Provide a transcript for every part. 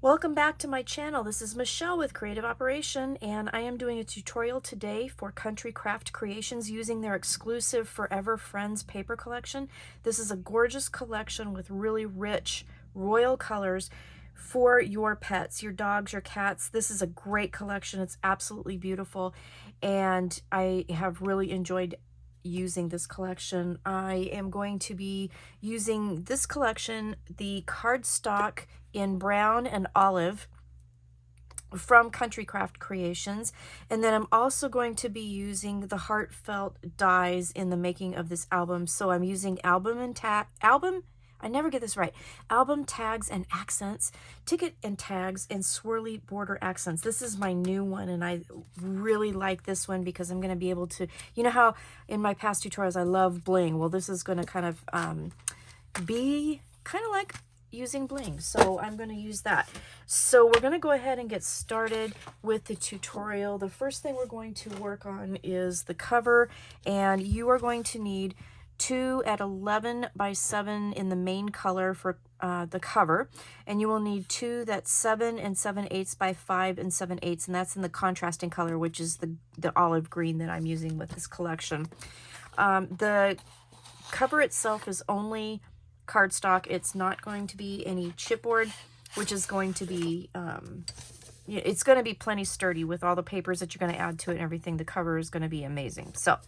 Welcome back to my channel. This is Michelle with Creative Operation, and I am doing a tutorial today for Country Craft Creations using their exclusive Forever Friends paper collection. This is a gorgeous collection with really rich royal colors for your pets, your dogs, your cats. This is a great collection. It's absolutely beautiful, and I have really enjoyed using this collection. I am going to be using this collection, the cardstock in brown and olive from Country Craft Creations, and then I'm also going to be using the Heartfelt dies in the making of this album. So I'm using album tags and accents, ticket and tags, and swirly border accents. This is my new one, and I really like this one because I'm going to be able to, you know how in my past tutorials I love bling. Well, this is going to kind of be kind of like using bling, so I'm going to use that. So we're going to go ahead and get started with the tutorial. The first thing we're going to work on is the cover, and you are going to need 2 at 11 by 7 in the main color for the cover, and you will need 2 that's 7 and 7/8 by 5 and 7/8, and that's in the contrasting color, which is the olive green that I'm using with this collection. The cover itself is only cardstock. It's not going to be any chipboard, which is going to be it's going to be plenty sturdy with all the papers that you're going to add to it and everything. The cover is going to be amazing. So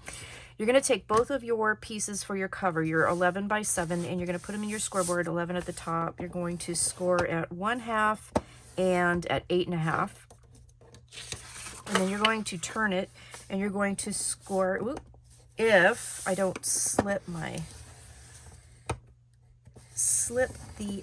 you're going to take both of your pieces for your cover, your 11 by 7, and you're going to put them in your scoreboard, 11 at the top. You're going to score at 1/2 and at 8.5. And then you're going to turn it, and you're going to score, if I don't slip the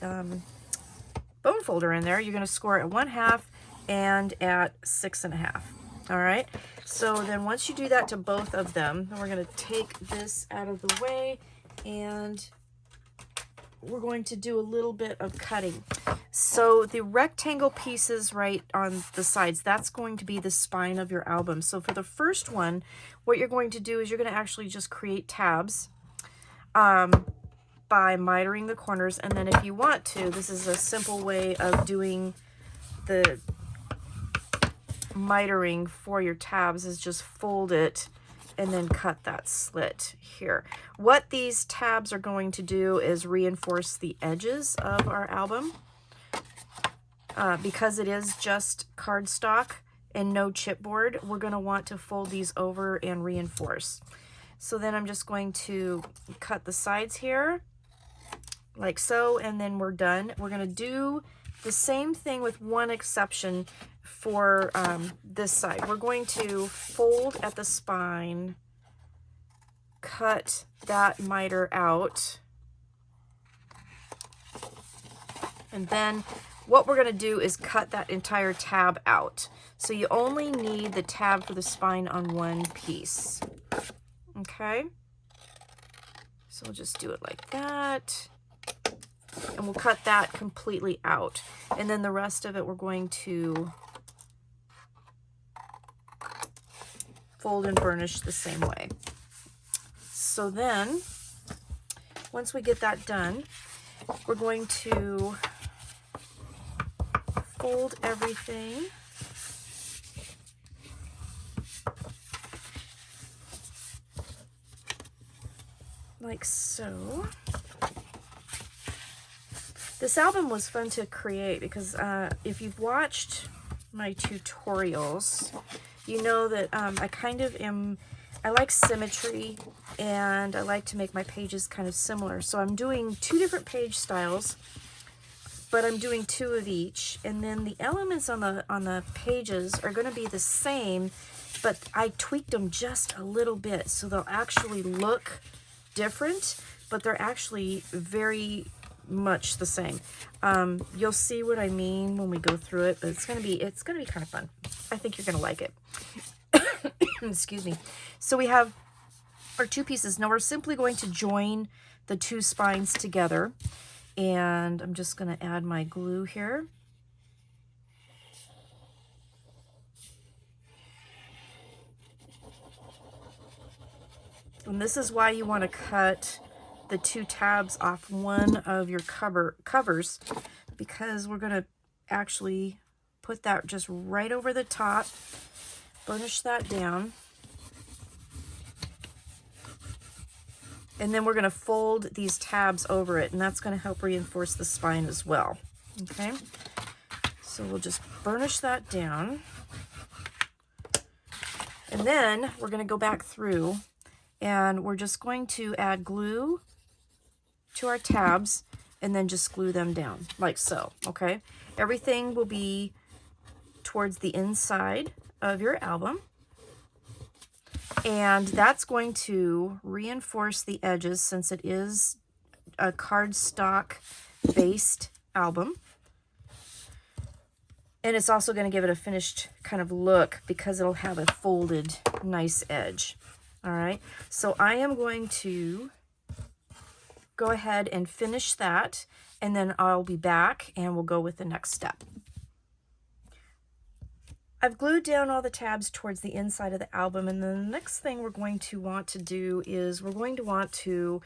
bone folder in there, you're going to score at 1/2 and at 6.5. All right, so then once you do that to both of them, then we're going to take this out of the way, and we're going to do a little bit of cutting. So the rectangle pieces right on the sides, that's going to be the spine of your album. So for the first one, what you're going to do is you're going to actually just create tabs by mitering the corners, and then if you want to, this is a simple way of doing the mitering for your tabs, is just fold it and then cut that slit here. What these tabs are going to do is reinforce the edges of our album. Because it is just cardstock and no chipboard, we're going to want to fold these over and reinforce. So then I'm just going to cut the sides here like so, and then we're done. We're going to do the same thing with one exception for this side. We're going to fold at the spine, cut that miter out, and then what we're going to do is cut that entire tab out. So you only need the tab for the spine on one piece. Okay, so we'll just do it like that, and we'll cut that completely out, and then the rest of it we're going to fold and burnish the same way. So then once we get that done, we're going to fold everything like so. This album was fun to create because if you've watched my tutorials, you know that I like symmetry, and I like to make my pages kind of similar. So I'm doing 2 different page styles, but I'm doing 2 of each, and then the elements on the pages are going to be the same, but I tweaked them just a little bit so they'll actually look different, but they're actually very much the same. You'll see what I mean when we go through it, but it's gonna be kind of fun. I think you're gonna like it. Excuse me. So we have our 2 pieces. Now we're simply going to join the 2 spines together, and I'm just going to add my glue here. And this is why you want to cut the 2 tabs off one of your covers, because we're going to actually put that just right over the top, burnish that down. And then we're going to fold these tabs over it, and that's going to help reinforce the spine as well. Okay, so we'll just burnish that down. And then we're going to go back through, and we're just going to add glue to our tabs and then just glue them down like so. Okay, everything will be towards the inside of your album, and that's going to reinforce the edges since it is a cardstock based album. And it's also going to give it a finished kind of look because it'll have a folded nice edge. All right, so I am going to go ahead and finish that, and then I'll be back and we'll go with the next step. I've glued down all the tabs towards the inside of the album, and then the next thing we're going to want to do is we're going to want to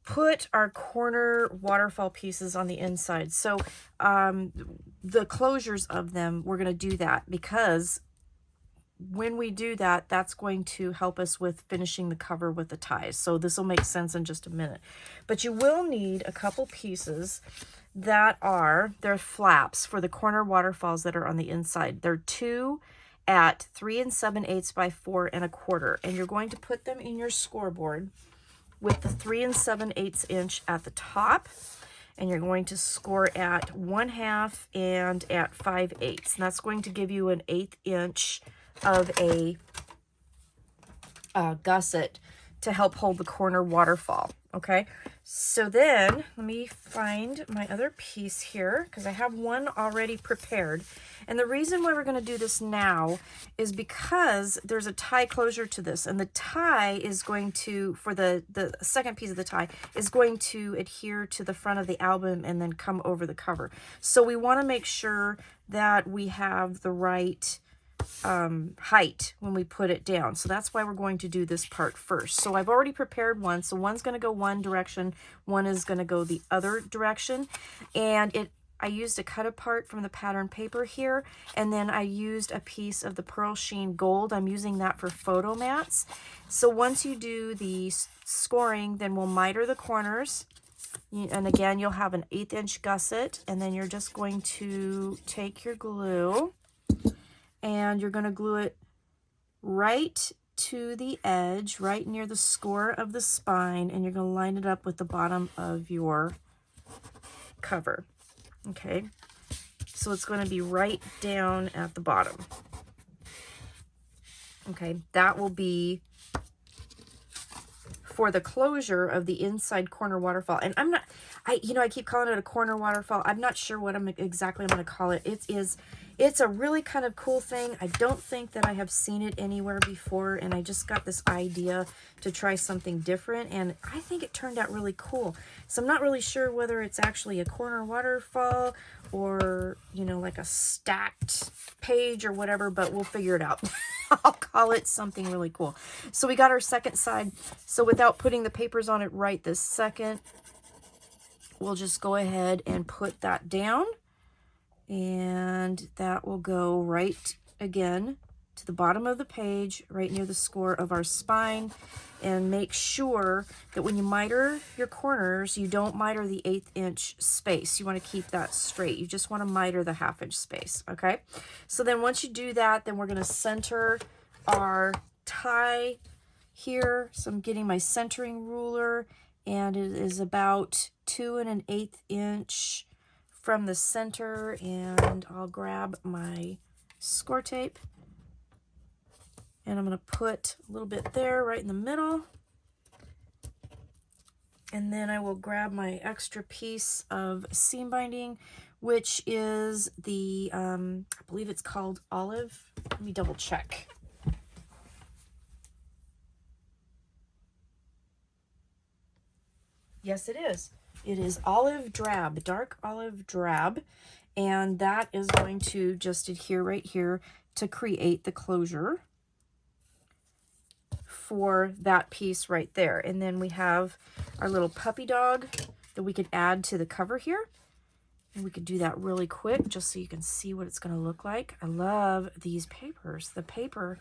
put our corner waterfall pieces on the inside. So the closures of them, we're going to do that because when we do that, that's going to help us with finishing the cover with the ties. So this will make sense in just a minute. But you will need a couple pieces that are, they're flaps for the corner waterfalls that are on the inside. They're 2 at 3 7/8 by 4 1/4. And you're going to put them in your scoreboard with the 3 7/8 inch at the top, and you're going to score at 1/2 and at 5/8, and that's going to give you an 1/8 inch of a gusset to help hold the corner waterfall. Okay, so then let me find my other piece here because I have one already prepared. And the reason why we're going to do this now is because there's a tie closure to this, and the tie is going to, for the second piece of the tie, is going to adhere to the front of the album and then come over the cover. So we want to make sure that we have the right height when we put it down. So that's why we're going to do this part first. So I've already prepared one. So one's going to go one direction, one is going to go the other direction. And I used a cut apart from the pattern paper here, and then I used a piece of the Pearl Sheen Gold. I'm using that for photo mats. So once you do the scoring, then we'll miter the corners. And again, you'll have an 1/8 inch gusset, and then you're just going to take your glue and you're going to glue it right to the edge, right near the score of the spine, and you're going to line it up with the bottom of your cover. Okay, so it's going to be right down at the bottom. Okay, that will be for the closure of the inside corner waterfall. And I keep calling it a corner waterfall. I'm not sure what exactly I'm going to call it. It's a really kind of cool thing. I don't think that I have seen it anywhere before, and I just got this idea to try something different, and I think it turned out really cool. So I'm not really sure whether it's actually a corner waterfall or, like a stacked page or whatever, but we'll figure it out. I'll call it something really cool. So we got our second side. So without putting the papers on it right this second, we'll just go ahead and put that down. And that will go right again to the bottom of the page, right near the score of our spine. And make sure that when you miter your corners, you don't miter the 1/8 inch space. You want to keep that straight. You just want to miter the 1/2 inch space. Okay, so then once you do that, then we're going to center our tie here. So I'm getting my centering ruler, and it is about 2 1/8 inch from the center, and I'll grab my score tape, and I'm going to put a little bit there right in the middle, and then I will grab my extra piece of seam binding, which is the I believe it's called Olive. Let me double check. Yes, it is. It is olive drab, dark olive drab, and that is going to just adhere right here to create the closure for that piece right there. And then we have our little puppy dog that we could add to the cover here. And we could do that really quick just so you can see what it's going to look like. I love these papers. The paper,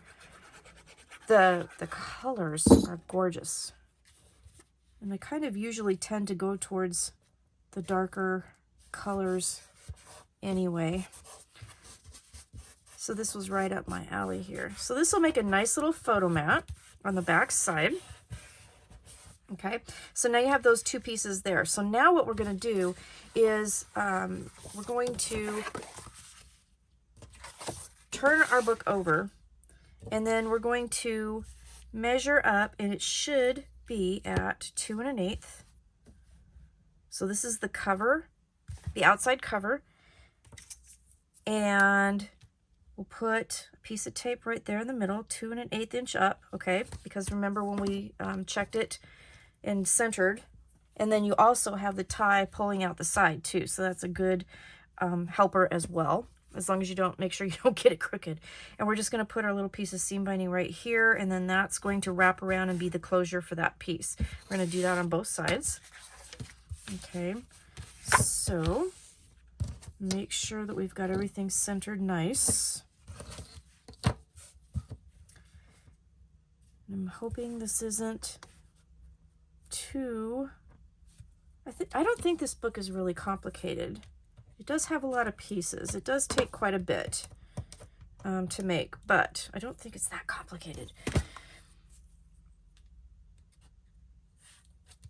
the colors are gorgeous. And I kind of usually tend to go towards the darker colors anyway. So this was right up my alley here. So this will make a nice little photo mat on the back side. Okay, so now you have those two pieces there. So now what we're going to do is we're going to turn our book over, and then we're going to measure up, and it should be at 2 1/8. So this is the cover, the outside cover, and we'll put a piece of tape right there in the middle, 2 1/8 inch up, okay? Because remember when we checked it and centered, and then you also have the tie pulling out the side too, so that's a good helper as well, as long as you don't, make sure you don't get it crooked. And we're just going to put our little piece of seam binding right here, and then that's going to wrap around and be the closure for that piece. We're going to do that on both sides. Okay, so make sure that we've got everything centered nice. I'm hoping this isn't too, I don't think this book is really complicated. It does have a lot of pieces. It does take quite a bit to make, but I don't think it's that complicated.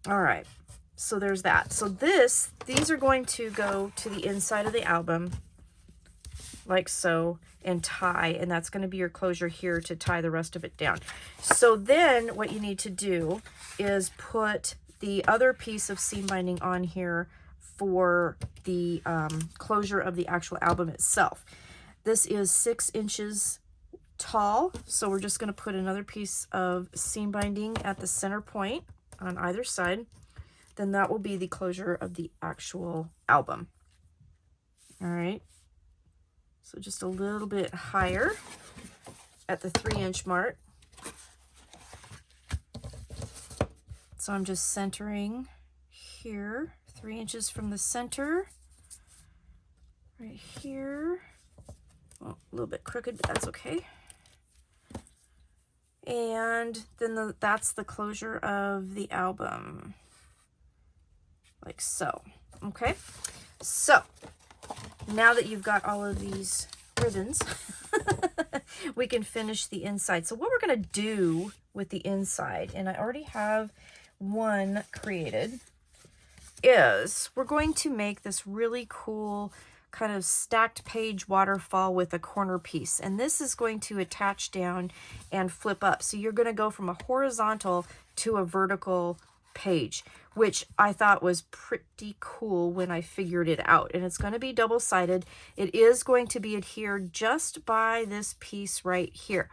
All right, so there's that. So these are going to go to the inside of the album, like so, and tie, and that's going to be your closure here to tie the rest of it down. So then what you need to do is put the other piece of seam binding on here for the closure of the actual album itself. This is 6 inches tall, so we're just going to put another piece of seam binding at the center point on either side. Then that will be the closure of the actual album. All right, so just a little bit higher at the 3-inch mark. So I'm just centering here, 3 inches from the center, right here. Well, a little bit crooked, but that's okay. And then that's the closure of the album, like so. Okay, so now that you've got all of these ribbons, we can finish the inside. So what we're going to do with the inside, and I already have one created, is we're going to make this really cool kind of stacked page waterfall with a corner piece, and this is going to attach down and flip up. So you're going to go from a horizontal to a vertical page, which I thought was pretty cool when I figured it out. And it's going to be double-sided. It is going to be adhered just by this piece right here.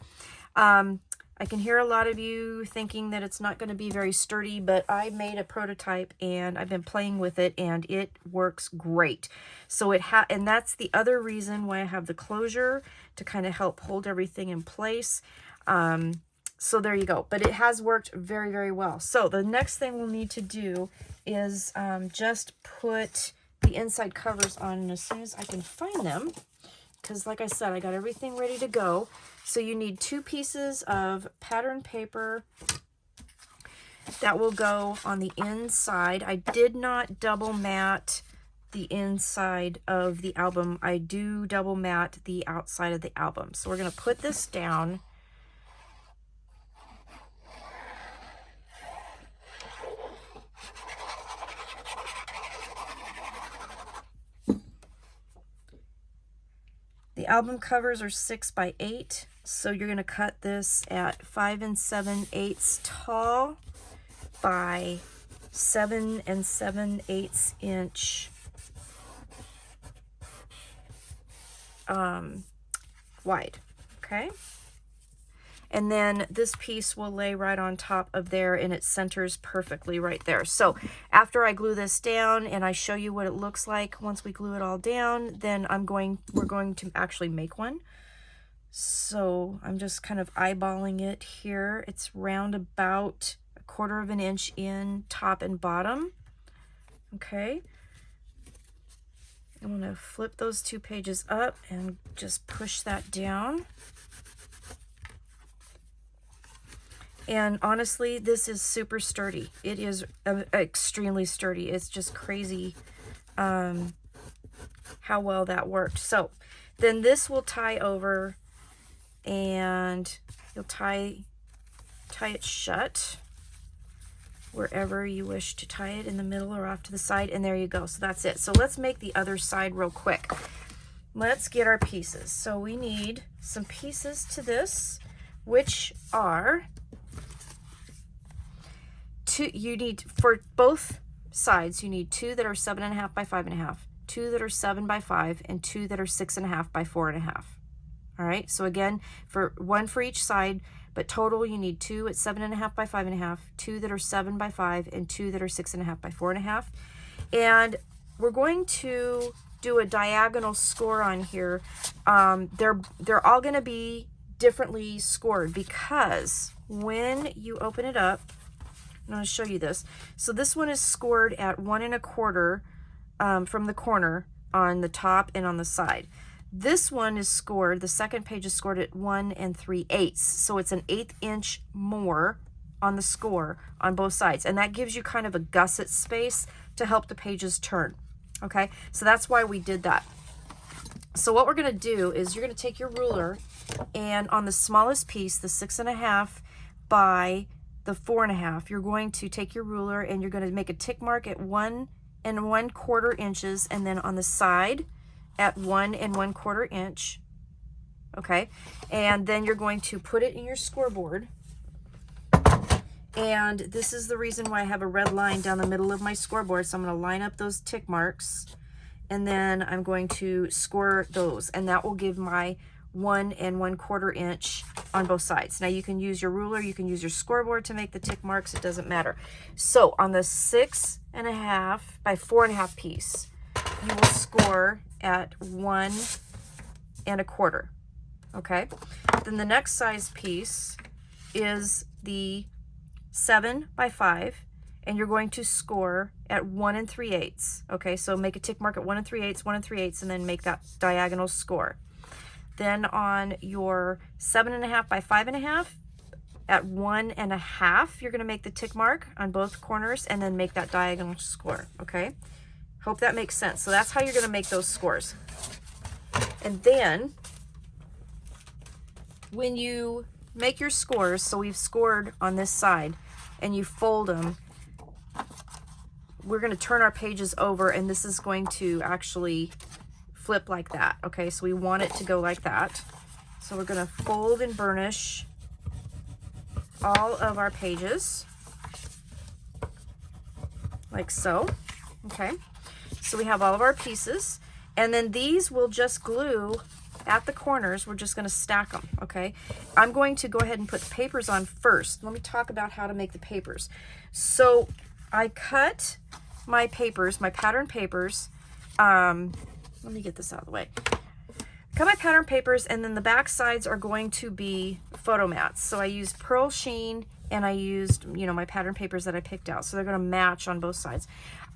I can hear a lot of you thinking that it's not going to be very sturdy, but I made a prototype and I've been playing with it and it works great. So and that's the other reason why I have the closure, to kind of help hold everything in place. So there you go. But it has worked very, very well. So the next thing we'll need to do is just put the inside covers on as soon as I can find them, because like I said, I got everything ready to go. So you need 2 pieces of pattern paper that will go on the inside. I did not double mat the inside of the album. I do double mat the outside of the album. So we're going to put this down. The album covers are 6 by 8, so you're going to cut this at 5 7/8 tall by 7 7/8 inch wide. Okay, and then this piece will lay right on top of there, and it centers perfectly right there. So after I glue this down and I show you what it looks like once we glue it all down, then we're going to actually make one. So I'm just kind of eyeballing it here. It's round about 1/4 of an inch in top and bottom. Okay, I'm going to flip those 2 pages up and just push that down. And honestly, this is super sturdy. It is extremely sturdy. It's just crazy how well that worked. So then this will tie over, and you'll tie it shut wherever you wish to tie it, in the middle or off to the side, and there you go. So that's it. So let's make the other side real quick. Let's get our pieces. So we need some pieces to this, which are you need, for both sides, you need 2 that are 7.5 by 5.5, 2 that are 7 by 5, and 2 that are 6.5 by 4.5. All right, so again, for one for each side, but total you need 2 at 7.5 by 5.5, 2 that are 7 by 5, and 2 that are 6.5 by 4.5. And we're going to do a diagonal score on here. They're all going to be differently scored, because when you open it up, I'm going to show you this. So this one is scored at 1 1/4 from the corner on the top and on the side. This one is scored, the second page is scored at 1 3/8. So it's an 1/8 inch more on the score on both sides. And that gives you kind of a gusset space to help the pages turn. Okay, so that's why we did that. So what we're going to do is you're going to take your ruler, and on the smallest piece, the 6.5 by the 4.5, you're going to take your ruler and you're going to make a tick mark at 1 1/4 inches, and then on the side at 1 1/4 inch. Okay, and then you're going to put it in your scoreboard. And this is the reason why I have a red line down the middle of my scoreboard. So I'm going to line up those tick marks, and then I'm going to score those, and that will give my 1 1/4 inch on both sides. Now you can use your ruler, you can use your scoreboard to make the tick marks, it doesn't matter. So on the 6.5 by 4.5 piece, you will score at 1 1/4. Okay, then the next size piece is the 7 by 5, and you're going to score at 1 3/8. Okay, so make a tick mark at 1 3/8, 1 3/8, and then make that diagonal score. Then on your 7.5 by 5.5, at 1 1/2, you're going to make the tick mark on both corners and then make that diagonal score. Okay, hope that makes sense. So that's how you're going to make those scores. And then when you make your scores, so we've scored on this side, and you fold them, we're going to turn our pages over, and this is going to actually flip like that. Okay, so we want it to go like that. So we're going to fold and burnish all of our pages like so. Okay, so we have all of our pieces, and then these will just glue at the corners. We're just going to stack them. Okay, I'm going to go ahead and put the papers on first. Let me talk about how to make the papers. So I cut my papers, my pattern papers. Let me get this out of the way. Cut my pattern papers, and then the back sides are going to be photo mats. So I used Pearl Sheen, and I used, you know, my pattern papers that I picked out. So they're going to match on both sides.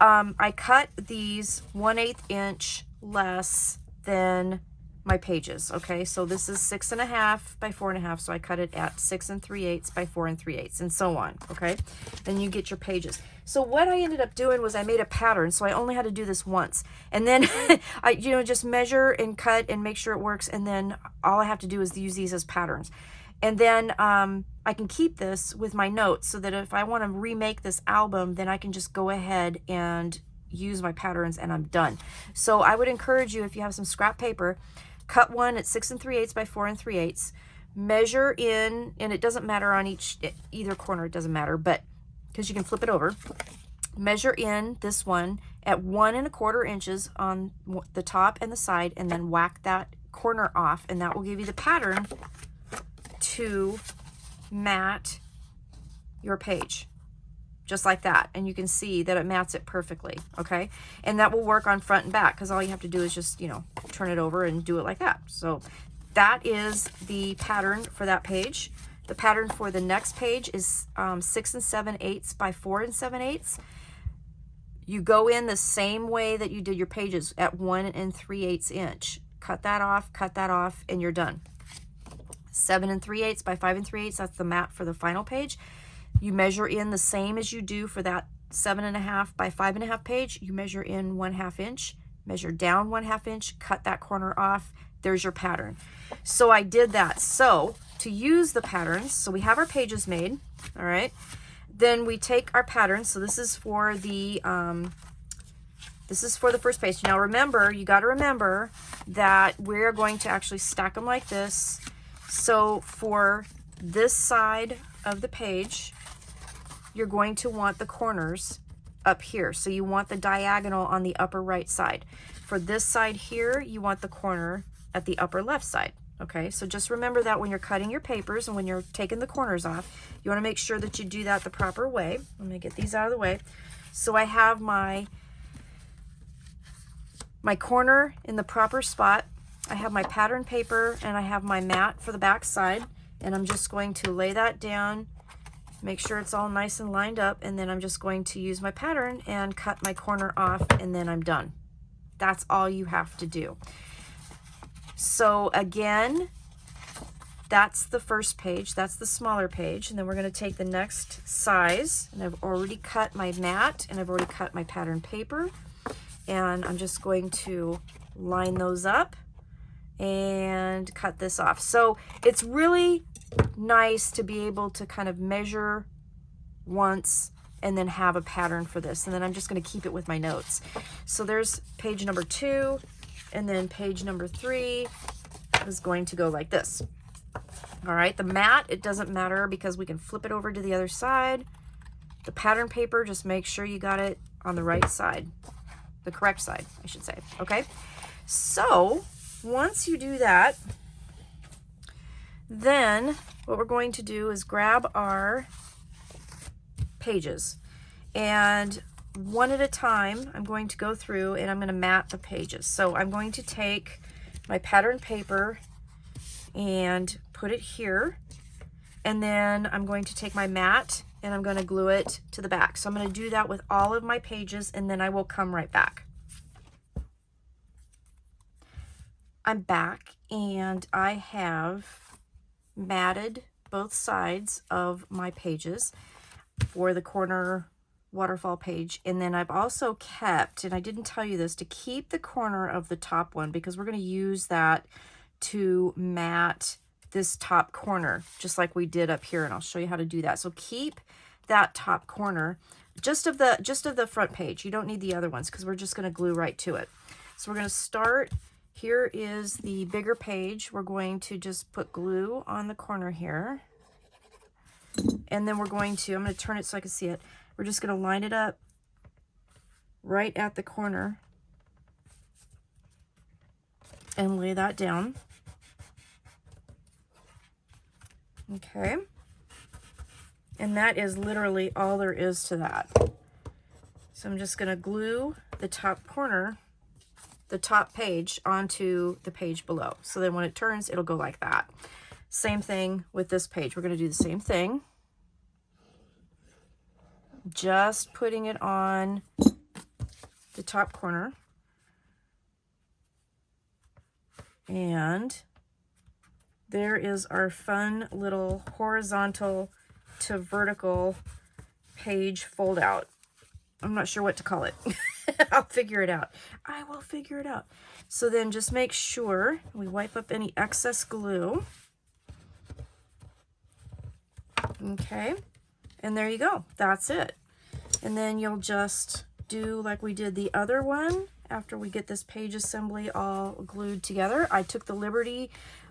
I cut these 1/8 inch less than my pages. Okay, so this is 6.5 by 4.5, so I cut it at 6 3/8 by 4 3/8, and so on. Okay, then you get your pages. So what I ended up doing was I made a pattern, so I only had to do this once, and then I, you know, just measure and cut and make sure it works, and then all I have to do is use these as patterns. And then I can keep this with my notes, so that if I want to remake this album, then I can just go ahead and use my patterns, and I'm done. So I would encourage you, if you have some scrap paper, cut one at 6 3/8 by 4 3/8, measure in, and it doesn't matter on either corner, it doesn't matter, but because you can flip it over, measure in this one at 1 1/4 inches on the top and the side, and then whack that corner off, and that will give you the pattern to mat your page, just like that. And you can see that it mats it perfectly. Okay, and that will work on front and back, because all you have to do is just, you know, turn it over and do it like that. So that is the pattern for that page. The pattern for the next page is 6 7/8 by 4 7/8. You go in the same way that you did your pages at 1 3/8 inch. Cut that off, and you're done. 7 3/8 by 5 3/8, that's the mat for the final page. You measure in the same as you do for that 7.5 by 5.5 page. You measure in 1/2 inch, measure down 1/2 inch, cut that corner off. There's your pattern. So I did that. So to use the patterns, so we have our pages made, all right? Then we take our patterns. So this is for the first page. Now remember, you got to remember that we're going to actually stack them like this. So for this side of the page, you're going to want the corners up here. So you want the diagonal on the upper right side. For this side here, you want the corner at the upper left side. Okay, so just remember that when you're cutting your papers and when you're taking the corners off, you want to make sure that you do that the proper way. Let me get these out of the way. So I have my corner in the proper spot. I have my pattern paper and I have my mat for the back side, and I'm just going to lay that down, make sure it's all nice and lined up, and then I'm just going to use my pattern and cut my corner off, and then I'm done. That's all you have to do. So again, that's the first page, that's the smaller page, and then we're going to take the next size, and I've already cut my mat and I've already cut my pattern paper, and I'm just going to line those up and cut this off. So it's really nice to be able to kind of measure once and then have a pattern for this, and then I'm just going to keep it with my notes. So there's page number 2, and then page number 3 is going to go like this. All right, the mat, it doesn't matter because we can flip it over to the other side. The pattern paper, just make sure you got it on the right side, the correct side, I should say. Okay, so once you do that, then what we're going to do is grab our pages, and one at a time I'm going to go through and I'm going to mat the pages. So I'm going to take my pattern paper and put it here, and then I'm going to take my mat and I'm going to glue it to the back. So I'm going to do that with all of my pages, and then I will come right back. I'm back, and I have matted both sides of my pages for the corner waterfall page, and then I've also kept, and I didn't tell you this, to keep the corner of the top one because we're going to use that to mat this top corner just like we did up here, and I'll show you how to do that. So keep that top corner just of the front page. You don't need the other ones because we're just going to glue right to it. So we're going to start. Here is the bigger page. We're going to just put glue on the corner here, and then we're going to, I'm going to turn it so I can see it. We're just going to line it up right at the corner and lay that down. Okay. And that is literally all there is to that. So I'm just going to glue the top corner, the top page, onto the page below. So then when it turns, it'll go like that. Same thing with this page. We're going to do the same thing. Just putting it on the top corner, and there is our fun little horizontal to vertical page fold out. I'm not sure what to call it. I'll figure it out. I will figure it out. So then just make sure we wipe up any excess glue. Okay. And there you go. That's it. And then you'll just do like we did the other one. After we get this page assembly all glued together, I took the liberty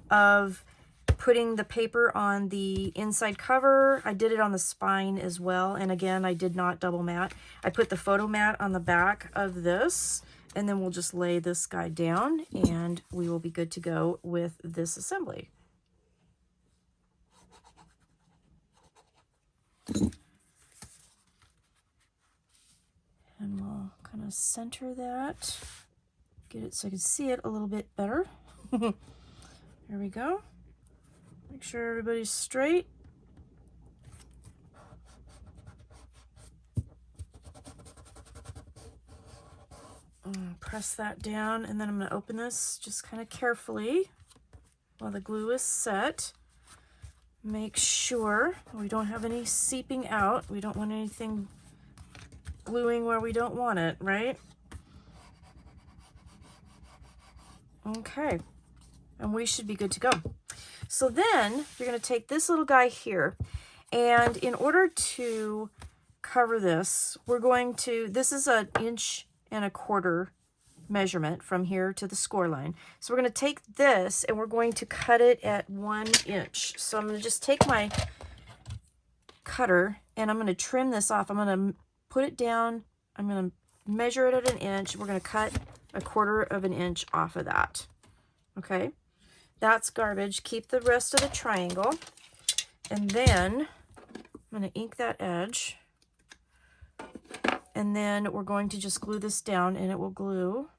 of putting the paper on the inside cover. I did it on the spine as well. And again, I did not double mat. I put the photo mat on the back of this, and then we'll just lay this guy down and we will be good to go with this assembly. And we'll kind of center that, get it so I can see it a little bit better. There we go. Make sure everybody's straight. Press that down, and then I'm going to open this just kind of carefully while the glue is set. Make sure we don't have any seeping out. We don't want anything gluing where we don't want it, right? Okay, and we should be good to go. So then you're going to take this little guy here, and in order to cover this, we're going to, this is an 1.25 inch measurement from here to the score line. So we're going to take this and we're going to cut it at 1 inch. So I'm going to just take my cutter and I'm going to trim this off. I'm going to put it down. I'm going to measure it at 1 inch. We're going to cut 1/4 inch off of that. Okay, that's garbage. Keep the rest of the triangle. And then I'm going to ink that edge. And then we're going to just glue this down, and it will glue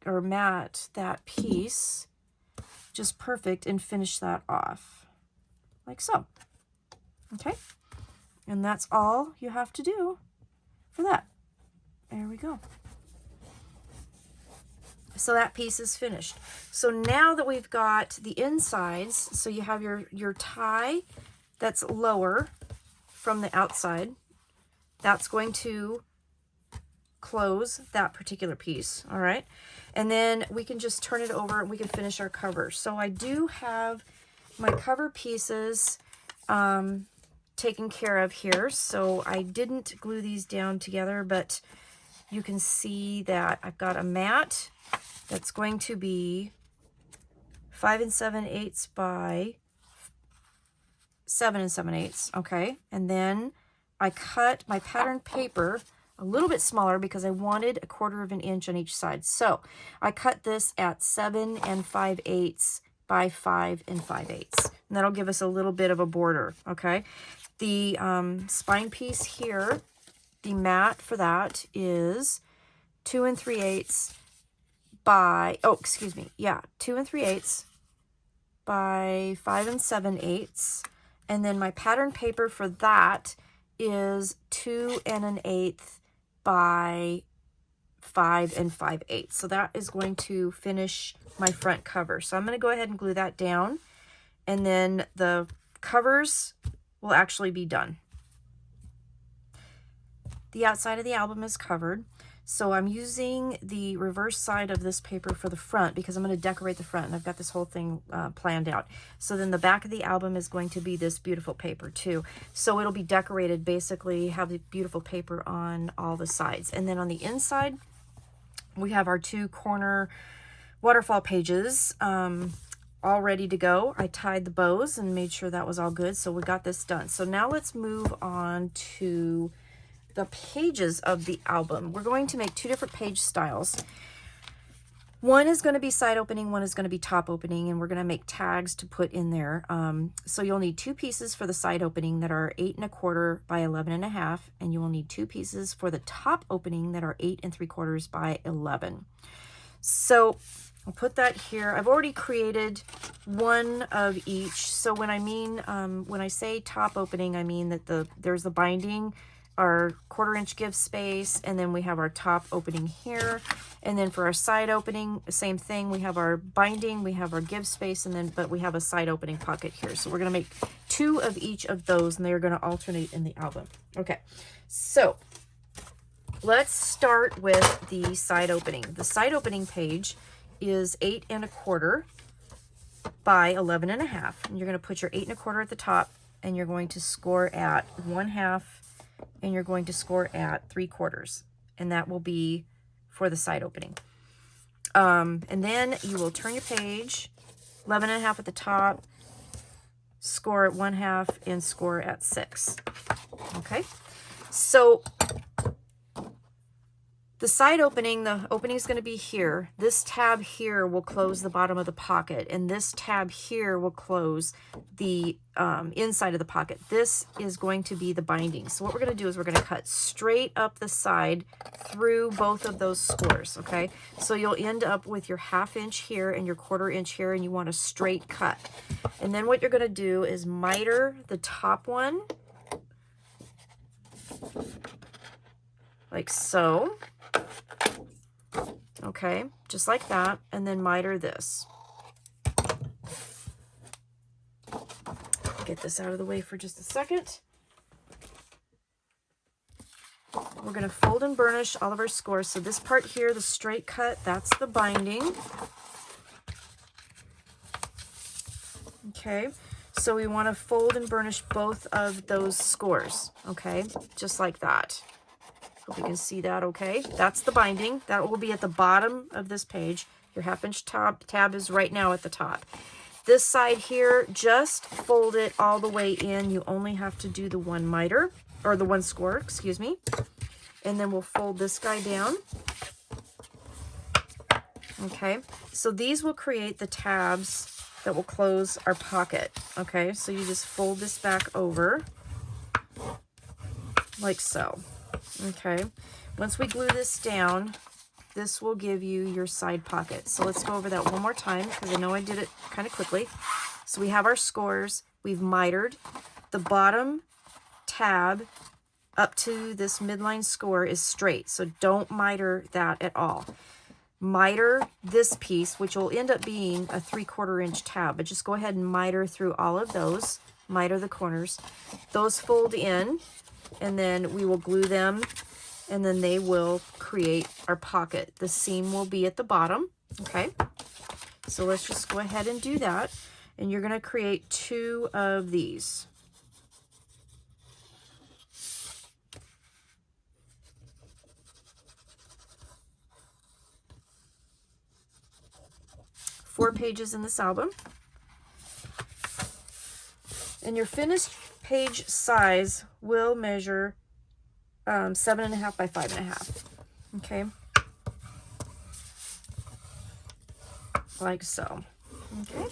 or mat that piece just perfect and finish that off like so. Okay, and that's all you have to do for that. There we go. So that piece is finished. So now that we've got the insides, so you have your tie that's lower from the outside, that's going to close that particular piece, all right? And then we can just turn it over and we can finish our cover. So I do have my cover pieces taken care of here. So I didn't glue these down together, but you can see that I've got a mat that's going to be 5 7/8 by 7 7/8, okay? And then I cut my pattern paper a little bit smaller because I wanted 1/4 inch on each side. So I cut this at 7 5/8 by 5 5/8. And that'll give us a little bit of a border, okay? The spine piece here, the mat for that is 2 3/8 by, 2 3/8 by 5 7/8. And then my pattern paper for that is 2 1/8 by 5 5/8. So that is going to finish my front cover. So I'm going to go ahead and glue that down, and then the covers will actually be done. The outside of the album is covered. So I'm using the reverse side of this paper for the front because I'm going to decorate the front, and I've got this whole thing planned out. So then the back of the album is going to be this beautiful paper too. So it'll be decorated, basically have the beautiful paper on all the sides. And then on the inside, we have our 2 corner waterfall pages all ready to go. I tied the bows and made sure that was all good. So we got this done. So now let's move on to the pages of the album. We're going to make 2 different page styles. One is going to be side opening, one is going to be top opening, and we're going to make tags to put in there. So you'll need 2 pieces for the side opening that are 8 1/4 by 11 1/2, and you will need 2 pieces for the top opening that are 8 3/4 by 11. So I'll put that here. I've already created one of each. So when I mean, when I say top opening, I mean that there's the binding, our 1/4 inch give space, and then we have our top opening here. And then for our side opening, same thing. We have our binding, we have our give space, and then but we have a side opening pocket here. So we're going to make 2 of each of those, and they're going to alternate in the album. Okay, so let's start with the side opening. The side opening page is 8 1/4 by 11 1/2. And you're going to put your 8 1/4 at the top, and you're going to score at 1/2, and you're going to score at 3/4, and that will be for the side opening. And then you will turn your page, 11 1/2 at the top, score at 1/2, and score at 6. Okay, so the side opening, the opening is going to be here. This tab here will close the bottom of the pocket, and this tab here will close the inside of the pocket. This is going to be the binding. So what we're going to do is we're going to cut straight up the side through both of those scores, okay? So you'll end up with your 1/2 inch here and your 1/4 inch here, and you want a straight cut. And then what you're going to do is miter the top one, like so. okay, just like that, and then miter this. Get this out of the way for just a second. We're going to fold and burnish all of our scores. So this part here, the straight cut, that's the binding. Okay, so we want to fold and burnish both of those scores, okay, just like that. Hope you can see that okay. That's the binding. That will be at the bottom of this page. Your 1/2 inch tab is right now at the top. This side here, just fold it all the way in. You only have to do the one miter, or the one score, excuse me. And then we'll fold this guy down. Okay, so these will create the tabs that will close our pocket. Okay, so you just fold this back over like so. Okay, once we glue this down, this will give you your side pocket. So let's go over that one more time because I know I did it kind of quickly. So we have our scores, we've mitered. The bottom tab up to this midline score is straight, so don't miter that at all. Miter this piece, which will end up being a 3/4 inch tab, but just go ahead and miter through all of those, miter the corners. Those fold in, and then we will glue them, and then they will create our pocket. The seam will be at the bottom, okay? So let's just go ahead and do that, and you're gonna create 2 of these. Four pages in this album. And your finished page size will measure 7.5 by 5.5. Okay. Like so. Okay.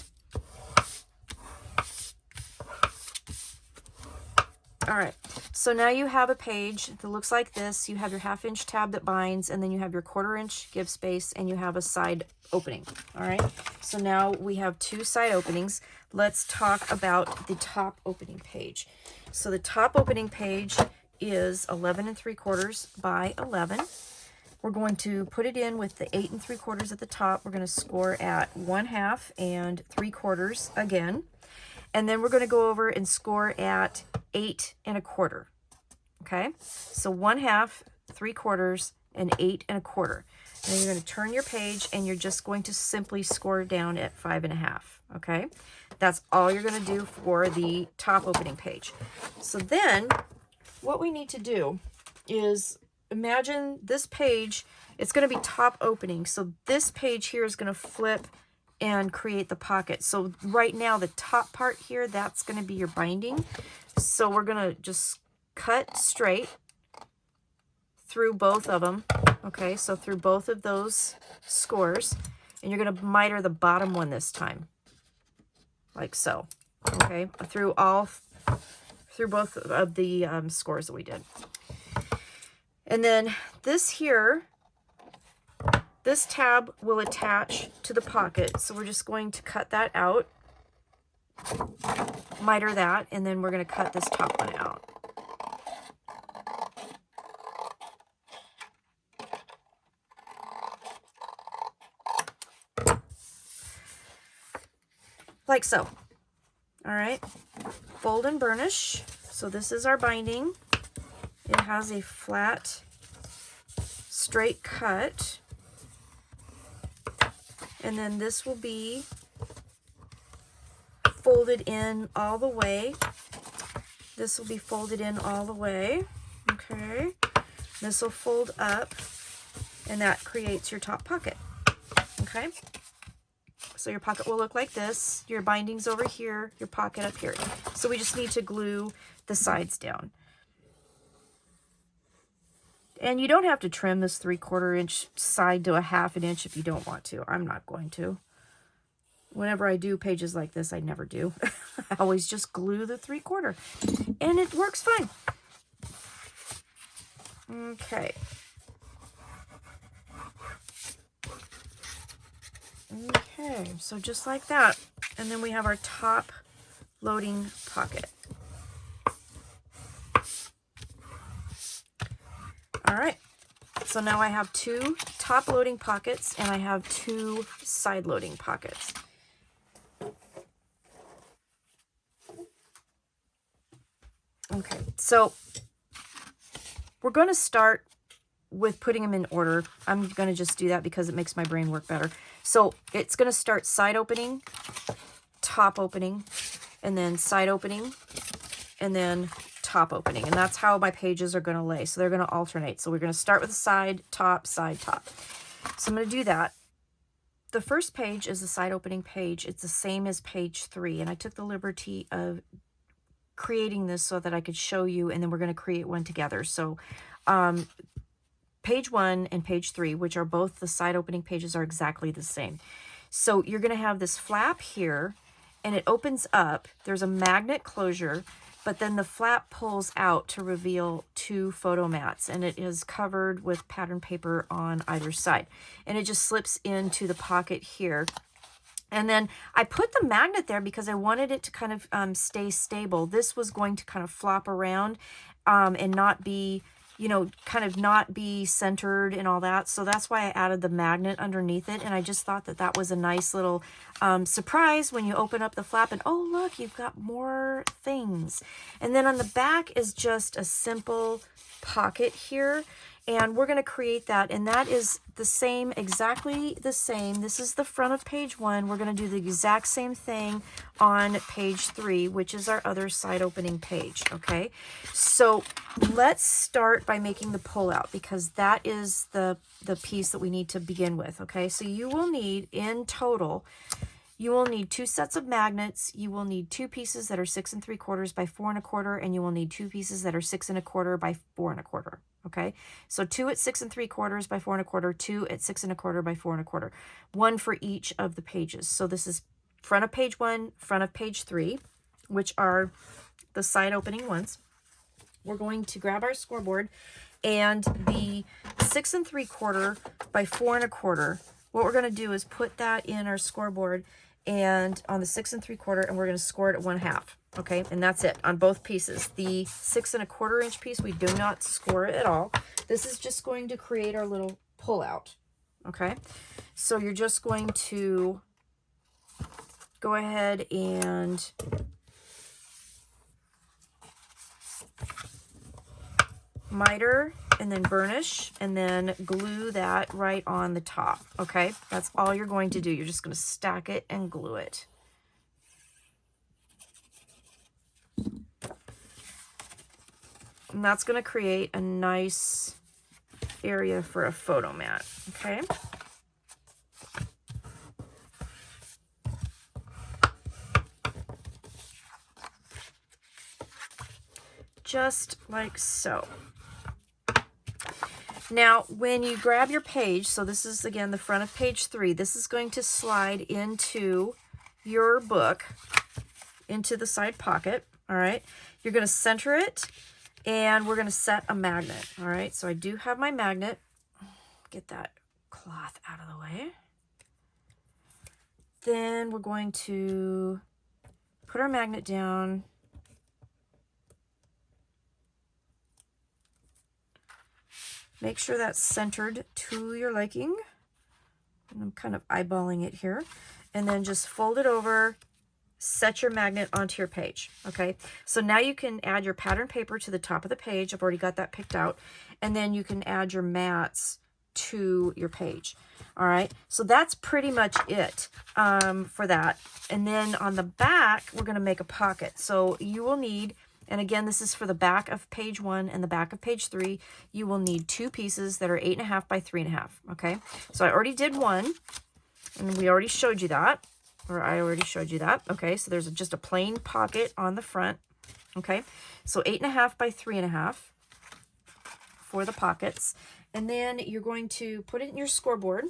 All right, so now you have a page that looks like this. You have your 1/2 inch tab that binds, and then you have your 1/4 inch give space, and you have a side opening. All right, so now we have 2 side openings. Let's talk about the top opening page. So the top opening page is 11 3/4 by 11. We're going to put it in with the 8 3/4 at the top. We're going to score at 1/2 and 3/4 again. And then we're going to go over and score at 8 1/4. Okay, so 1/2, 3/4, and 8 1/4. And then you're going to turn your page, and you're just going to simply score down at 5.5. Okay, that's all you're going to do for the top opening page. So then what we need to do is imagine this page, it's going to be top opening. So this page here is going to flip and create the pocket. So right now the top part here, that's going to be your binding. So we're going to just cut straight through both of them. Okay, so through both of those scores, and you're going to miter the bottom one this time, like so. Okay, through both of the scores that we did. And then this here, this tab will attach to the pocket, so we're just going to cut that out, miter that, and then we're going to cut this top one out. Like so. All right, fold and burnish. So this is our binding. It has a flat, straight cut. And then this will be folded in all the way. This will be folded in all the way. Okay. This will fold up, and that creates your top pocket. Okay. So your pocket will look like this. Your binding's over here, your pocket up here. So we just need to glue the sides down. And you don't have to trim this 3/4 inch side to a 1/2 inch if you don't want to. I'm not going to. Whenever I do pages like this, I never do. I always just glue the 3/4, and it works fine. Okay. Okay, so just like that. And then we have our top loading pocket. All right, So now I have 2 top loading pockets and I have 2 side loading pockets. Okay, so we're going to start with putting them in order. I'm going to just do that because it makes my brain work better. So it's going to start side opening, top opening, and then side opening, and then top opening. And that's how my pages are going to lay. So they're going to alternate. So we're going to start with the side, top, side, top. So I'm going to do that. The first page is the side opening page. It's the same as page 3. And I took the liberty of creating this so that I could show you, and then we're going to create one together. So page 1 and page 3, which are both the side opening pages, are exactly the same. So you're going to have this flap here, and it opens up. There's a magnet closure, but then the flap pulls out to reveal 2 photo mats, and it is covered with pattern paper on either side. And it just slips into the pocket here. And then I put the magnet there because I wanted it to kind of stay stable. This was going to kind of flop around and not be, you know, kind of not be centered and all that. So that's why I added the magnet underneath it. And I just thought that that was a nice little surprise when you open up the flap and, oh, look, you've got more things. And then on the back is just a simple pocket here. And we're going to create that, and that is the same, exactly the same. This is the front of page 1. We're going to do the exact same thing on page 3, which is our other side opening page, okay? So let's start by making the pullout, because that is the piece that we need to begin with, okay? So you will need, in total, you will need 2 sets of magnets. You will need 2 pieces that are 6 3/4 by 4 1/4, and you will need 2 pieces that are 6 1/4 by 4 1/4. Okay, so 2 at 6 3/4 by 4 1/4, 2 at 6 1/4 by 4 1/4, 1 for each of the pages. So this is front of page 1, front of page 3, which are the side opening ones. We're going to grab our scoreboard, and the 6 3/4 by 4 1/4. What we're going to do is put that in our scoreboard and on the 6 3/4, and we're going to score it at 1/2. Okay, and that's it on both pieces. The 6 1/4 inch piece, we do not score it at all. This is just going to create our little pullout. Okay, so you're just going to go ahead and miter and then burnish and then glue that right on the top. Okay, that's all you're going to do. You're just going to stack it and glue it. And that's going to create a nice area for a photo mat, okay? Just like so. Now, when you grab your page, so this is, again, the front of page 3, this is going to slide into your book, into the side pocket, all right? You're going to center it, and we're going to set a magnet, all right? So I do have my magnet. Get that cloth out of the way. Then we're going to put our magnet down. Make sure that's centered to your liking. And I'm kind of eyeballing it here. And then just fold it over, set your magnet onto your page, okay? So now you can add your pattern paper to the top of the page. I've already got that picked out. And then you can add your mats to your page, all right? So that's pretty much it for that. And then on the back, we're gonna make a pocket. So you will need, and again, this is for the back of page 1 and the back of page 3, you will need 2 pieces that are 8 1/2 by 3 1/2, okay? So I already did one, and we already showed you that. Or I already showed you that. Okay, so there's just a plain pocket on the front. Okay, so 8 1/2 by 3 1/2 for the pockets. And then you're going to put it in your scoreboard.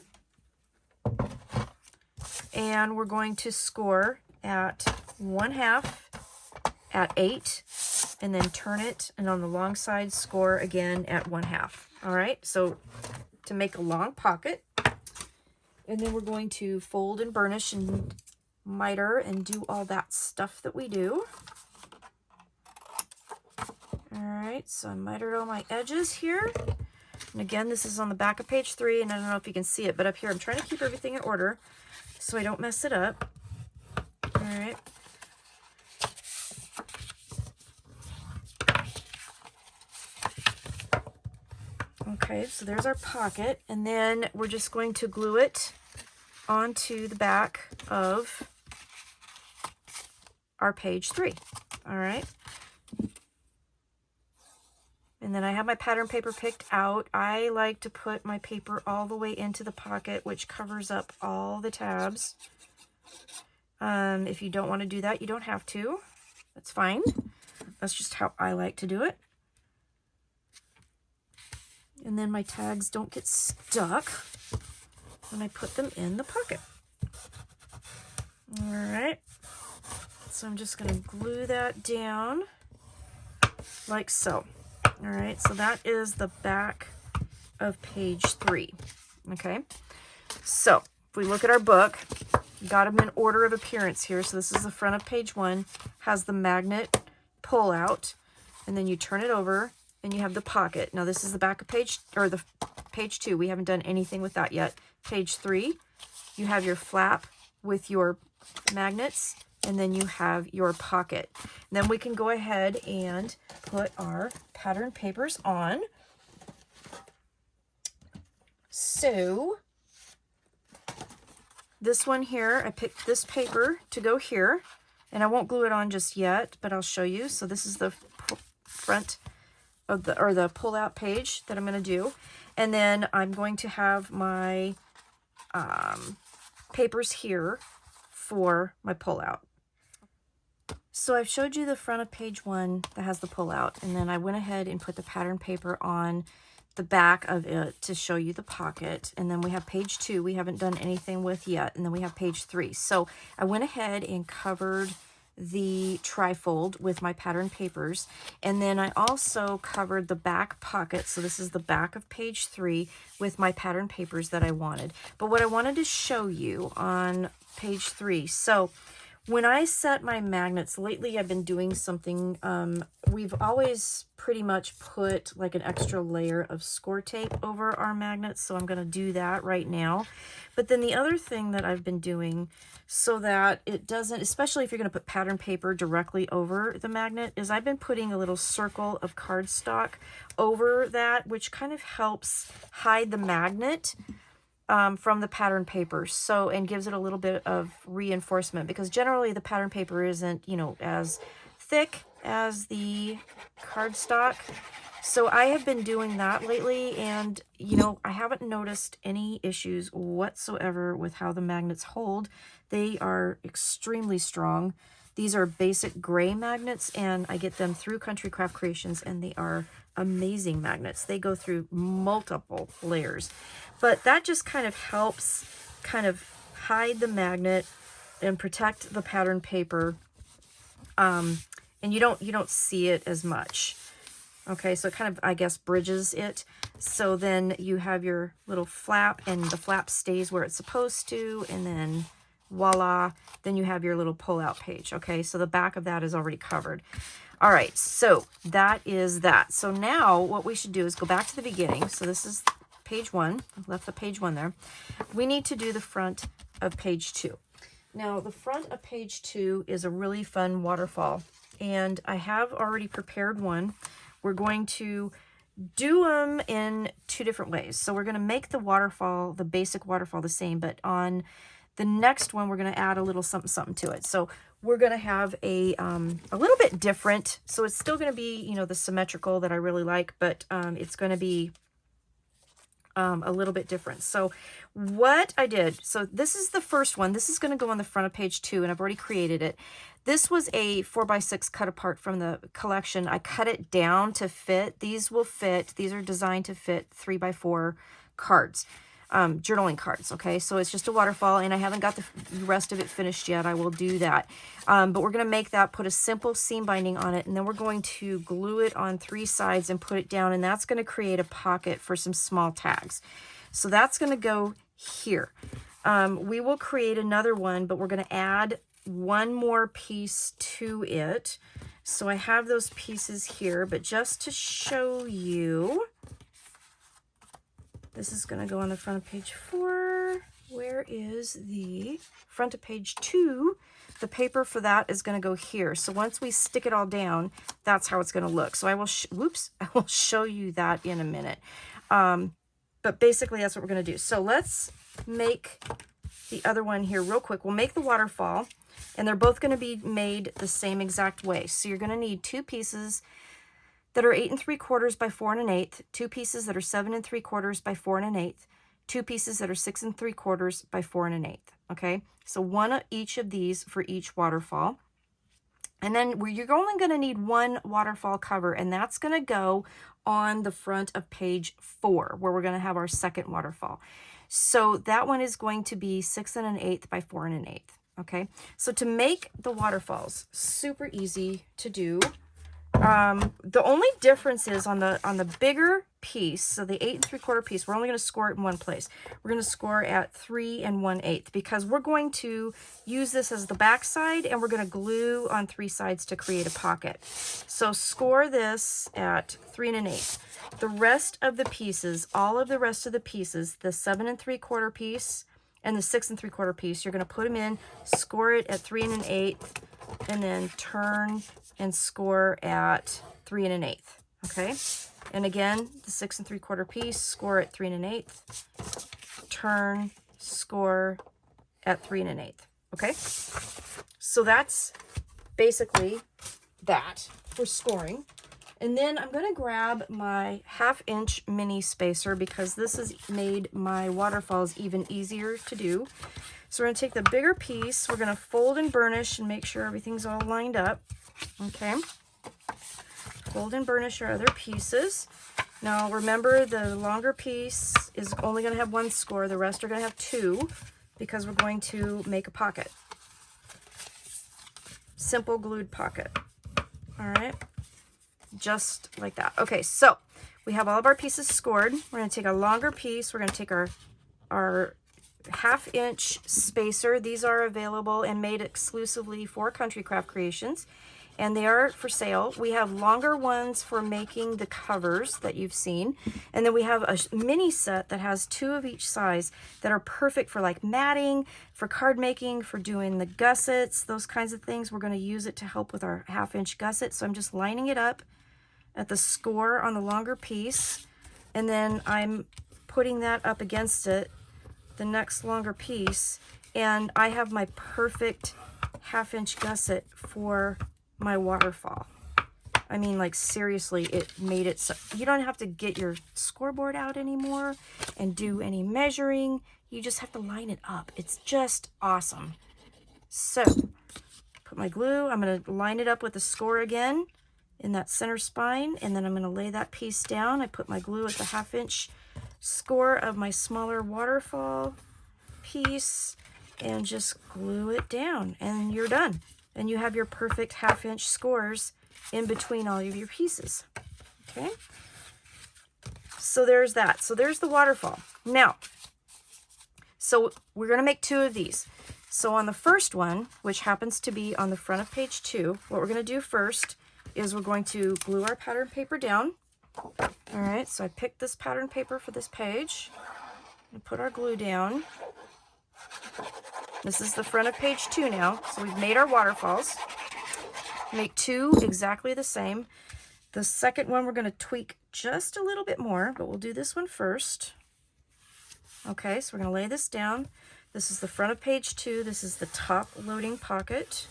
And we're going to score at 1/2, at 8, and then turn it. And on the long side, score again at 1/2. All right, so to make a long pocket. And then we're going to fold and burnish and miter and do all that stuff that we do. All right, so I mitered all my edges here. And again, this is on the back of page 3, and I don't know if you can see it, but up here, I'm trying to keep everything in order so I don't mess it up. All right. Okay, so there's our pocket, and then we're just going to glue it onto the back of our page 3. All right. And then I have my pattern paper picked out. I like to put my paper all the way into the pocket, which covers up all the tabs. If you don't want to do that, you don't have to. That's fine. That's just how I like to do it. And then my tags don't get stuck when I put them in the pocket. All right. So I'm just going to glue that down like so. All right, so that is the back of page 3. Okay, so if we look at our book, got them in order of appearance here. So this is the front of page 1, has the magnet pull out, and then you turn it over and you have the pocket. Now this is the back of page, or the page 2. We haven't done anything with that yet. Page 3, you have your flap with your magnets, and then you have your pocket. And then we can go ahead and put our pattern papers on. So this one here, I picked this paper to go here, and I won't glue it on just yet, but I'll show you. So this is the front of the, or the pull out page that I'm going to do. And then I'm going to have my papers here for my pull out. So I've showed you the front of page 1 that has the pull out, and then I went ahead and put the pattern paper on the back of it to show you the pocket. And then we have page 2 we haven't done anything with yet, and then we have page 3. So I went ahead and covered the trifold with my pattern papers, and then I also covered the back pocket. So this is the back of page 3 with my pattern papers that I wanted. But what I wanted to show you on page 3, so when I set my magnets, lately I've been doing something, we've always pretty much put like an extra layer of score tape over our magnets, so I'm going to do that right now. But then the other thing that I've been doing so that it doesn't, especially if you're going to put pattern paper directly over the magnet, is I've been putting a little circle of cardstock over that, which kind of helps hide the magnet from the pattern paper, so, and gives it a little bit of reinforcement, because generally the pattern paper isn't, you know, as thick as the cardstock. So I have been doing that lately, and you know, I haven't noticed any issues whatsoever with how the magnets hold. They are extremely strong. These are basic gray magnets, and I get them through Country Craft Creations, and they are amazing magnets. They go through multiple layers, but that just kind of helps kind of hide the magnet and protect the pattern paper, and you don't see it as much. Okay, so it kind of, I guess, bridges it. So then you have your little flap, and the flap stays where it's supposed to, and then voila, then you have your little pull-out page. Okay, so the back of that is already covered. All right, so that is that. So now what we should do is go back to the beginning. So this is page 1. I've left the page 1 there. We need to do the front of page 2. Now, the front of page 2 is a really fun waterfall, and I have already prepared one. We're going to do them in 2 different ways. So we're going to make the waterfall, the basic waterfall, the same, but on the next one, we're going to add a little something to it. So we're going to have a little bit different. So it's still going to be, you know, the symmetrical that I really like, but it's going to be a little bit different. So what I did, so this is the first one. This is going to go on the front of page 2, and I've already created it. This was a 4x6 cut apart from the collection. I cut it down to fit. These will fit. These are designed to fit 3x4 cards. Journaling cards. Okay, so it's just a waterfall, and I haven't got the rest of it finished yet. I will do that, but we're going to make that, put a simple seam binding on it, and then we're going to glue it on 3 sides and put it down, and that's going to create a pocket for some small tags. So that's going to go here. We will create another one, but we're going to add one more piece to it. So I have those pieces here, but just to show you, This is going to go on the front of page 4. Where is the front of page 2? The paper for that is going to go here. So once we stick it all down, that's how it's going to look. So I will, I will show you that in a minute. But basically that's what we're going to do. So let's make the other one here real quick. We'll make the waterfall, and they're both going to be made the same exact way. So you're going to need 2 pieces that are 8 3/4 by 4 1/8, 2 pieces that are 7 3/4 by 4 1/8, 2 pieces that are 6 3/4 by 4 1/8. Okay, so one of each of these for each waterfall. And then you're only going to need 1 waterfall cover, and that's going to go on the front of page 4, where we're going to have our second waterfall. So that one is going to be 6 1/8 by 4 1/8. Okay, so to make the waterfalls, super easy to do. The only difference is on the bigger piece, so the 8 3/4 piece, we're only going to score it in one place. We're going to score at 3 1/8 because we're going to use this as the back side, and we're going to glue on 3 sides to create a pocket. So score this at 3 1/8. The rest of the pieces, all of the rest of the pieces, the 7 3/4 piece and the 6 3/4 piece, you're going to put them in, score it at 3 1/8, and then turn and score at 3 1/8. Okay, and again, the 6 3/4 piece, score at 3 1/8, turn, score at 3 1/8. Okay, so that's basically that for scoring. And then I'm going to grab my 1/2 inch mini spacer, because this has made my waterfalls even easier to do. So we're going to take the bigger piece, we're going to fold and burnish and make sure everything's all lined up. Okay, fold and burnish our other pieces. Now remember, the longer piece is only going to have 1 score, the rest are going to have 2, because we're going to make a pocket. Simple glued pocket. All right, just like that. Okay, so we have all of our pieces scored. We're going to take a longer piece, we're going to take our 1/2 inch spacer. These are available and made exclusively for Country Craft Creations, and they are for sale. We have longer ones for making the covers that you've seen, and then we have a mini set that has 2 of each size that are perfect for like matting, for card making, for doing the gussets, those kinds of things. We're going to use it to help with our 1/2 inch gusset. So I'm just lining it up at the score on the longer piece, and then I'm putting that up against it, the next longer piece, and I have my perfect 1/2 inch gusset for my waterfall. I mean, like, seriously, it made it so you don't have to get your scoreboard out anymore and do any measuring. You just have to line it up. It's just awesome. So put my glue, I'm going to line it up with the score again in that center spine, and then I'm going to lay that piece down. I put my glue at the 1/2 inch score of my smaller waterfall piece and just glue it down, and you're done. And you have your perfect 1/2 inch scores in between all of your pieces. Okay, so there's that. So there's the waterfall. Now, so we're going to make 2 of these. So on the first one, which happens to be on the front of page 2, what we're going to do first is we're going to glue our pattern paper down. All right, so I picked this pattern paper for this page and put our glue down. This is the front of page 2 now. So we've made our waterfalls. Make 2 exactly the same. The second one we're going to tweak just a little bit more, but we'll do this one first. Okay, so we're going to lay this down. This is the front of page 2. This is the top loading pocket.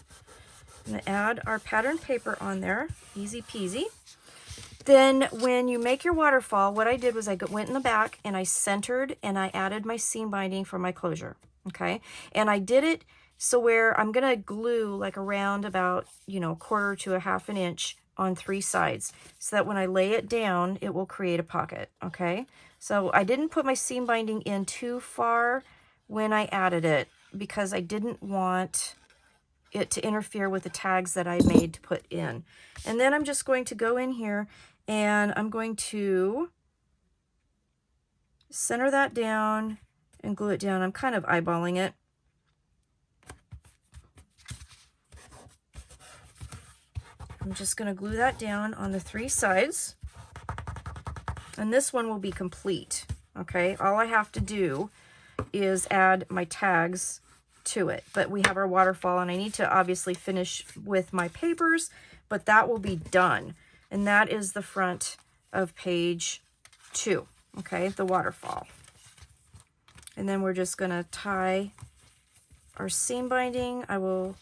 I'm going to add our pattern paper on there. Easy peasy. Then when you make your waterfall, what I did was I went in the back and I centered and I added my seam binding for my closure. Okay, and I did it so where I'm going to glue like around about, you know, 1/4 to 1/2 inch on 3 sides, so that when I lay it down, it will create a pocket. Okay, so I didn't put my seam binding in too far when I added it, because I didn't want it to interfere with the tags that I made to put in. And then I'm just going to go in here and I'm going to center that down and glue it down. I'm kind of eyeballing it. I'm just going to glue that down on the 3 sides. And this one will be complete. okay? All I have to do is add my tags to it. But we have our waterfall, and I need to obviously finish with my papers, but that will be done. And that is the front of page 2, okay, the waterfall. And then we're just going to tie our seam binding. I will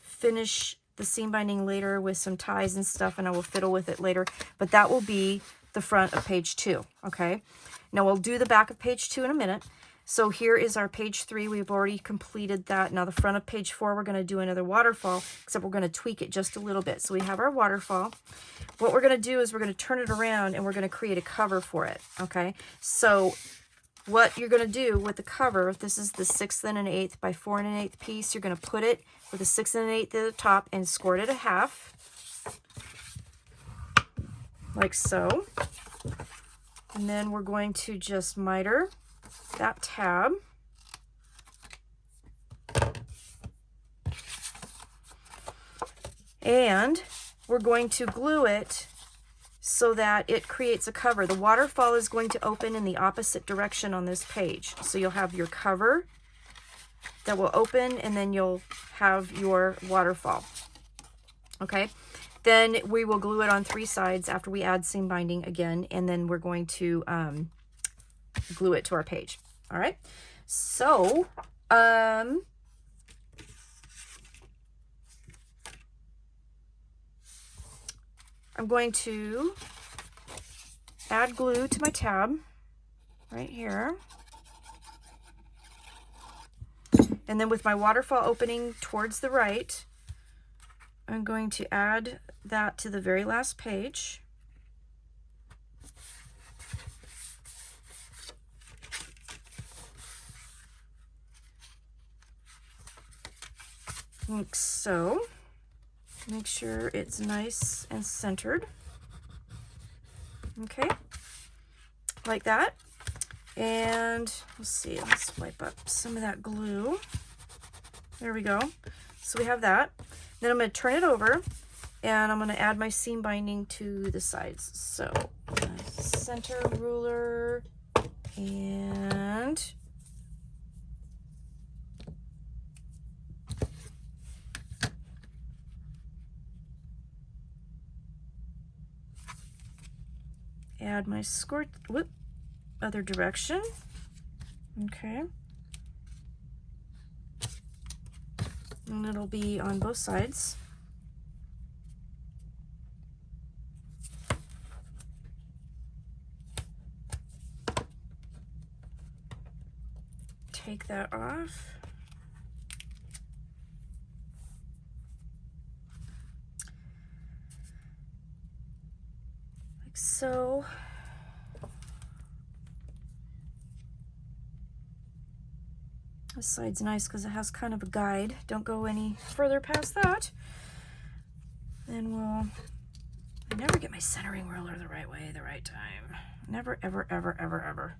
finish the seam binding later with some ties and stuff, and I will fiddle with it later. But that will be the front of page 2, okay? Now we'll do the back of page 2 in a minute. So here is our page 3. We've already completed that. Now the front of page 4, we're going to do another waterfall, except we're going to tweak it just a little bit. So we have our waterfall. What we're going to do is we're going to turn it around and we're going to create a cover for it, okay? So what you're going to do with the cover, this is the 6 1/8 by 4 1/8 piece. You're going to put it with a 6 1/8 at the top and score it at 1/2, like so. And then we're going to just miter that tab. And we're going to glue it so that it creates a cover. The waterfall is going to open in the opposite direction on this page. So you'll have your cover that will open, and then you'll have your waterfall. Okay? Then we will glue it on 3 sides after we add seam binding again, and then we're going to glue it to our page. All right? So, I'm going to add glue to my tab right here. And then with my waterfall opening towards the right, I'm going to add that to the very last page. Like so. Make sure it's nice and centered. Okay, like that. And let's see, let's wipe up some of that glue. There we go. So we have that. Then I'm going to turn it over, and I'm going to add my seam binding to the sides. So center ruler, and add my score, whoop, other direction. Okay. And it'll be on both sides. Take that off. Like so. This side's nice because it has kind of a guide. Don't go any further past that. Then I never get my centering ruler the right way, the right time. Never, ever, ever, ever, ever.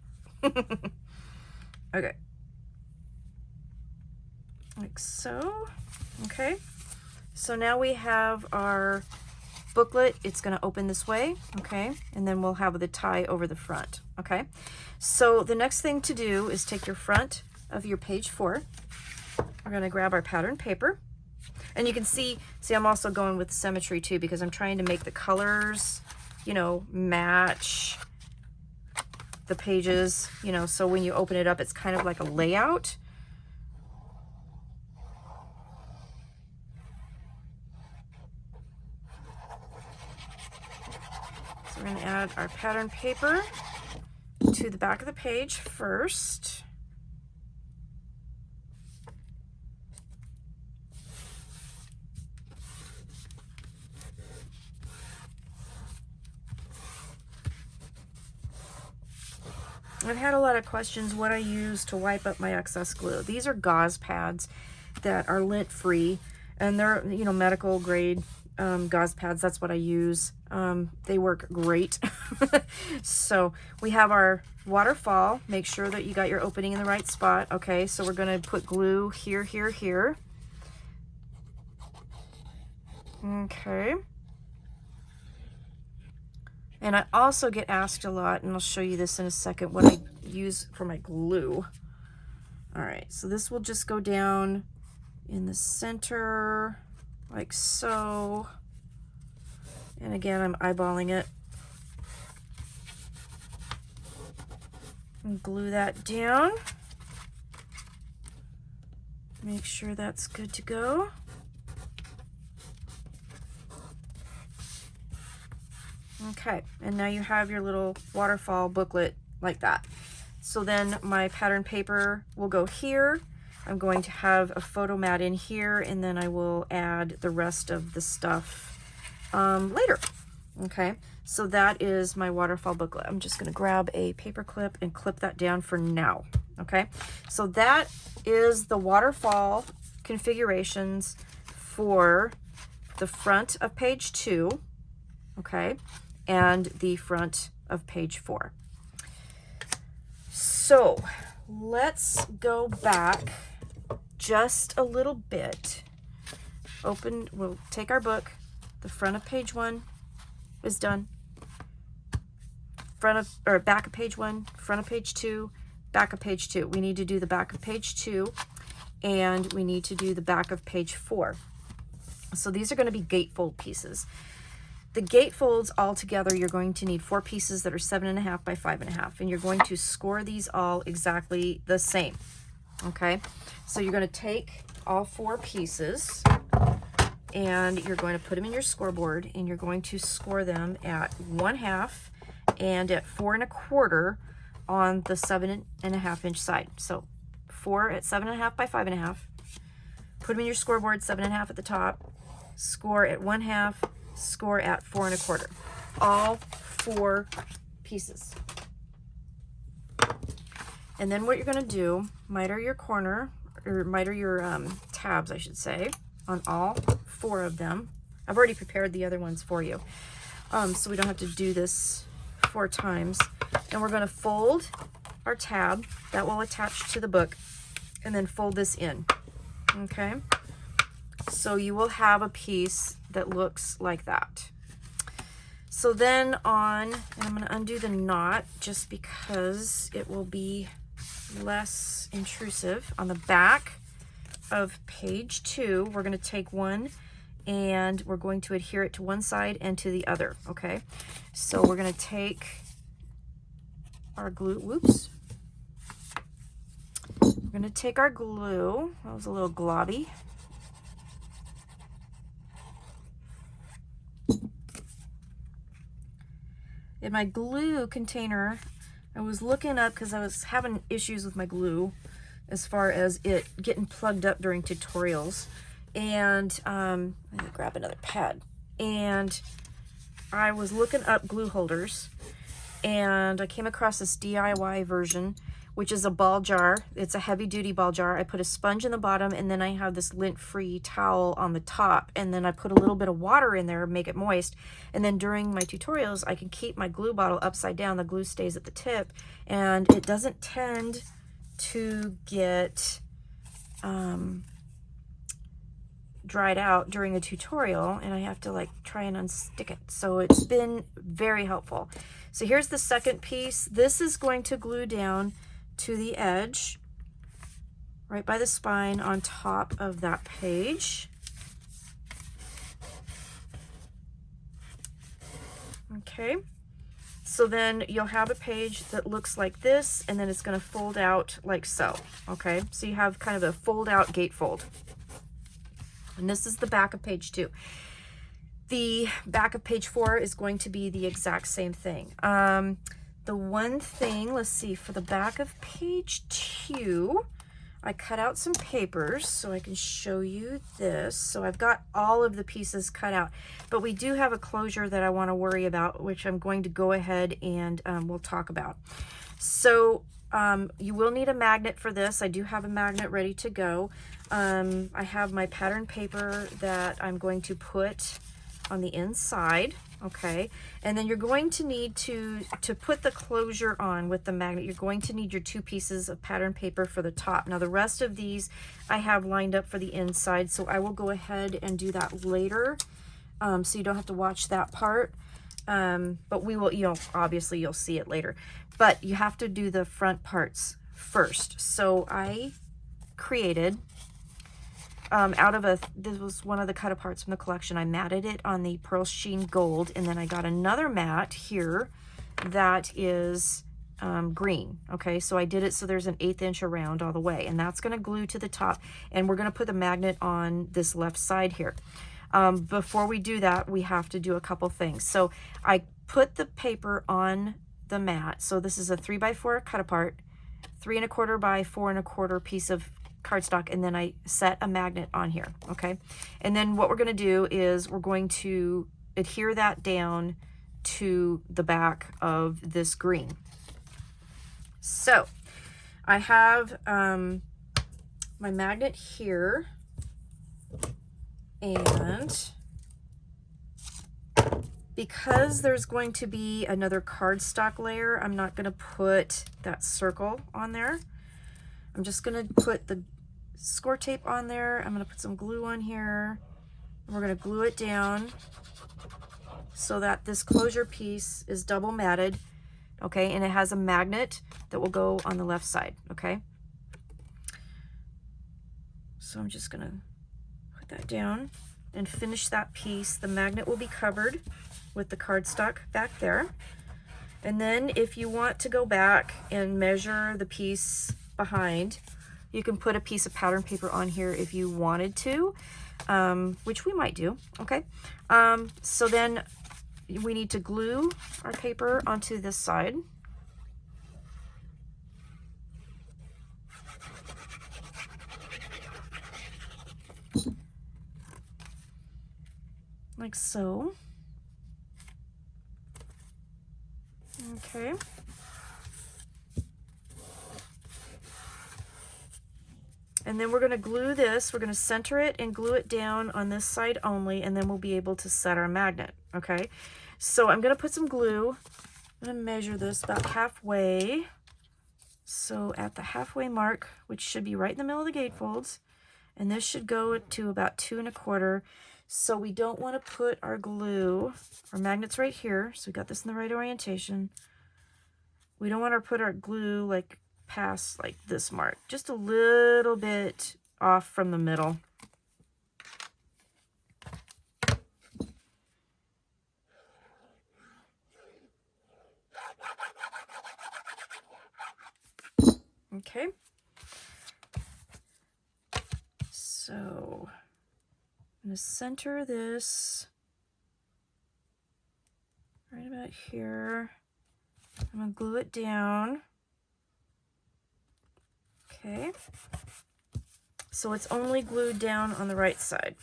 Okay. Like so. Okay. So now we have our booklet. It's going to open this way. Okay. And then we'll have the tie over the front. Okay. So the next thing to do is take your front of your page 4. We're going to grab our pattern paper, and you can see I'm also going with symmetry too, because I'm trying to make the colors, you know, match the pages, you know, so when you open it up, it's kind of like a layout. So we're going to add our pattern paper to the back of the page first. I've had a lot of questions what I use to wipe up my excess glue. These are gauze pads that are lint free, and they're, you know, medical grade gauze pads. That's what I use. They work great. So we have our waterfall. Make sure that you got your opening in the right spot. Okay, so we're going to put glue here, here, here. Okay. And I also get asked a lot, and I'll show you this in a second, what I use for my glue. All right, so this will just go down in the center like so. And again, I'm eyeballing it. And glue that down. Make sure that's good to go. Okay, and now you have your little waterfall booklet like that. So then my pattern paper will go here. I'm going to have a photo mat in here, and then I will add the rest of the stuff later. Okay, so that is my waterfall booklet. I'm just going to grab a paper clip and clip that down for now. Okay, so that is the waterfall configurations for the front of page 2, okay, and the front of page 4. So let's go back just a little bit. We'll take our book. The front of page 1 is done. Back of page 1, front of page 2, back of page 2. We need to do the back of page 2, and we need to do the back of page 4. So these are going to be gatefold pieces. The gatefolds all together, you're going to need 4 pieces that are 7.5 by 5.5, and you're going to score these all exactly the same. Okay, so you're going to take all 4 pieces and you're going to put them in your scoreboard, and you're going to score them at 1/2 and at 4 1/4 on the 7.5 inch side. So 4 at 7.5 by 5.5. Put them in your scoreboard, 7.5 at the top, score at 1/2, score at 4 1/4. All 4 pieces. And then what you're going to do, miter your corner, or miter your tabs, I should say, on all 4 of them. I've already prepared the other ones for you, so we don't have to do this 4 times. And we're going to fold our tab that will attach to the book, and then fold this in. Okay, so you will have a piece that looks like that. So then and I'm going to undo the knot just because it will be less intrusive. On the back of page 2, we're going to take one and we're going to adhere it to one side and to the other. Okay, so we're going to take our glue. Whoops. We're going to take our glue. That was a little globby. In my glue container, I was looking up because I was having issues with my glue as far as it getting plugged up during tutorials. And I'm gonna grab another pad. And I was looking up glue holders, and I came across this DIY version, which is a ball jar. It's a heavy duty ball jar. I put a sponge in the bottom, and then I have this lint-free towel on the top, and then I put a little bit of water in there, make it moist, and then during my tutorials I can keep my glue bottle upside down. The glue stays at the tip, and it doesn't tend to get dried out during a tutorial, and I have to like try and unstick it. So it's been very helpful. So here's the second piece. This is going to glue down to the edge right by the spine on top of that page. Okay, so then you'll have a page that looks like this, and then it's going to fold out like so. Okay, so you have kind of a fold out gatefold, and this is the back of page 2. The back of page 4 is going to be the exact same thing. The one thing, let's see, for the back of page 2, I cut out some papers so I can show you this. So I've got all of the pieces cut out, but we do have a closure that I want to worry about, which I'm going to go ahead and we'll talk about. So you will need a magnet for this. I do have a magnet ready to go. I have my pattern paper that I'm going to put on the inside. Okay, and then you're going to need to put the closure on with the magnet. You're going to need your 2 pieces of pattern paper for the top. Now the rest of these I have lined up for the inside, so I will go ahead and do that later, so you don't have to watch that part. But we will, you know, obviously you'll see it later. But you have to do the front parts first. So I created, out of this was one of the cut aparts from the collection. I matted it on the Pearl Sheen Gold, and then I got another mat here that is green. Okay, so I did it so there's an 1/8 inch around all the way, and that's going to glue to the top, and we're going to put the magnet on this left side here. Before we do that, we have to do a couple things. So I put the paper on the mat. So this is a 3x4 cut apart, 3 1/4 by 4 1/4 piece of cardstock, and then I set a magnet on here. Okay, and then what we're going to do is we're going to adhere that down to the back of this green. So I have my magnet here, and because there's going to be another cardstock layer, I'm not going to put that circle on there. I'm just going to put the score tape on there. I'm going to put some glue on here, and we're going to glue it down so that this closure piece is double matted, okay, and it has a magnet that will go on the left side, okay? So I'm just going to put that down and finish that piece. The magnet will be covered with the cardstock back there. And then if you want to go back and measure the piece behind, you can put a piece of pattern paper on here if you wanted to, which we might do, okay? So then we need to glue our paper onto this side. Like so. Okay. And then we're going to glue this. We're going to center it and glue it down on this side only, and then we'll be able to set our magnet. Okay. So I'm going to put some glue. I'm going to measure this about halfway. So at the halfway mark, which should be right in the middle of the gatefolds, and this should go to about 2 1/4. So we don't want to put our glue, our magnet's right here. So we got this in the right orientation. We don't want to put our glue like past like this mark, just a little bit off from the middle. Okay. So I'm going to center this right about here. I'm going to glue it down. Okay. So it's only glued down on the right side.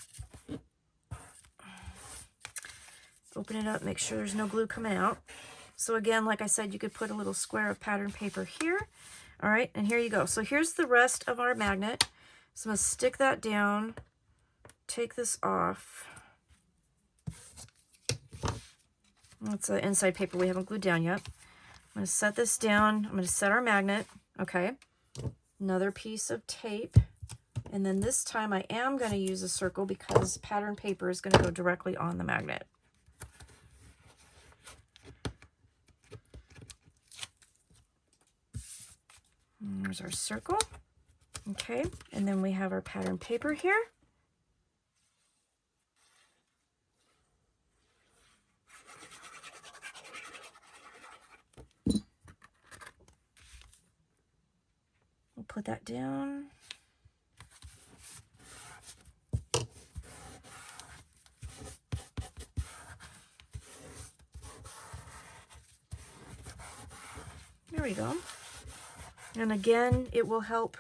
Open it up, make sure there's no glue coming out. So again, like I said, you could put a little square of pattern paper here. All right, and here you go. So here's the rest of our magnet. So I'm going to stick that down, take this off. That's the inside paper we haven't glued down yet. I'm going to set this down. I'm going to set our magnet. Okay. Another piece of tape. And then this time I am going to use a circle because pattern paper is going to go directly on the magnet. And there's our circle. Okay. And then we have our pattern paper here. Put that down. There we go. And again, it will help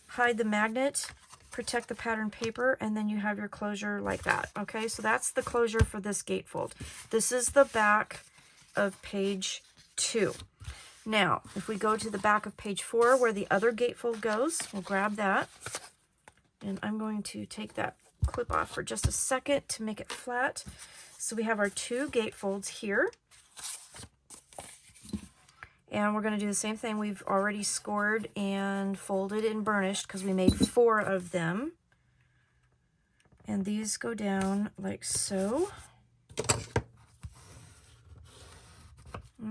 hide the magnet, protect the pattern paper, and then you have your closure like that. Okay, so that's the closure for this gatefold. This is the back of page 2. Now, if we go to the back of page 4 where the other gatefold goes, we'll grab that. And I'm going to take that clip off for just a second to make it flat. So we have our 2 gatefolds here. And we're going to do the same thing. We've already scored and folded and burnished because we made 4 of them. And these go down like so.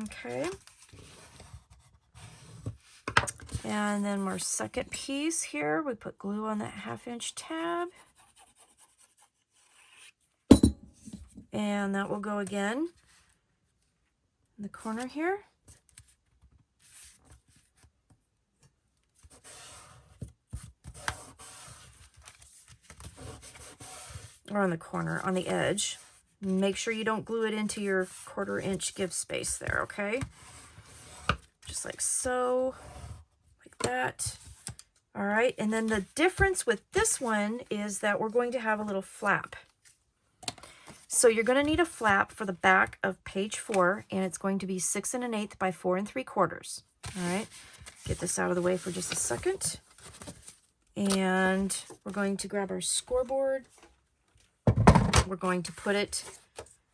Okay. And then our second piece here, we put glue on that 1/2" tab. And that will go again in the corner here. Or on the corner, on the edge. Make sure you don't glue it into your 1/4 inch give space there, okay? Just like so, like that. All right, and then the difference with this one is that we're going to have a little flap. So you're going to need a flap for the back of page 4, and it's going to be 6 1/8 by 4 3/4. All right, get this out of the way for just a second. And we're going to grab our scoreboard. We're going to put it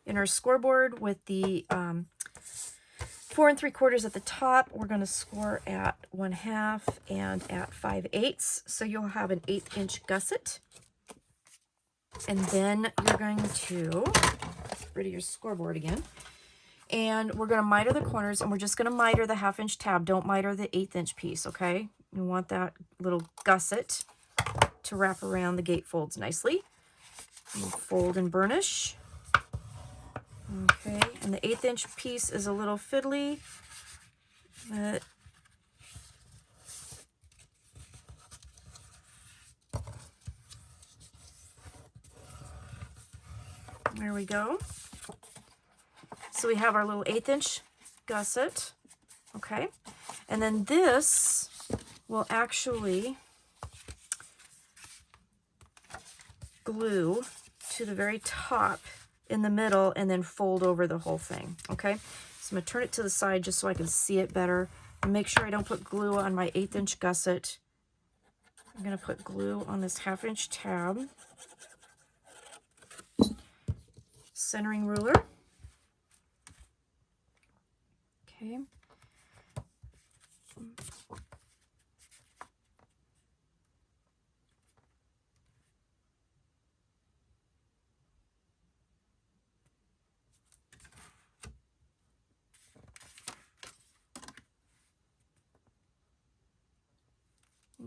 in our scoreboard with the 4 3/4 at the top. We're going to score at 1/2 and at 5/8. So you'll have an 1/8 inch gusset. And then you're going to get rid of your scoreboard again. And we're going to miter the corners, and we're just going to miter the 1/2 inch tab. Don't miter the 1/8 inch piece, okay? You want that little gusset to wrap around the gatefolds nicely. And fold and burnish. Okay, and the 1/8 inch piece is a little fiddly, but there we go. So we have our little 1/8 inch gusset, okay? And then this will actually glue to the very top in the middle and then fold over the whole thing, okay? So I'm going to turn it to the side just so I can see it better. And make sure I don't put glue on my 1/8 inch gusset. I'm going to put glue on this 1/2 inch tab. Centering ruler. Okay.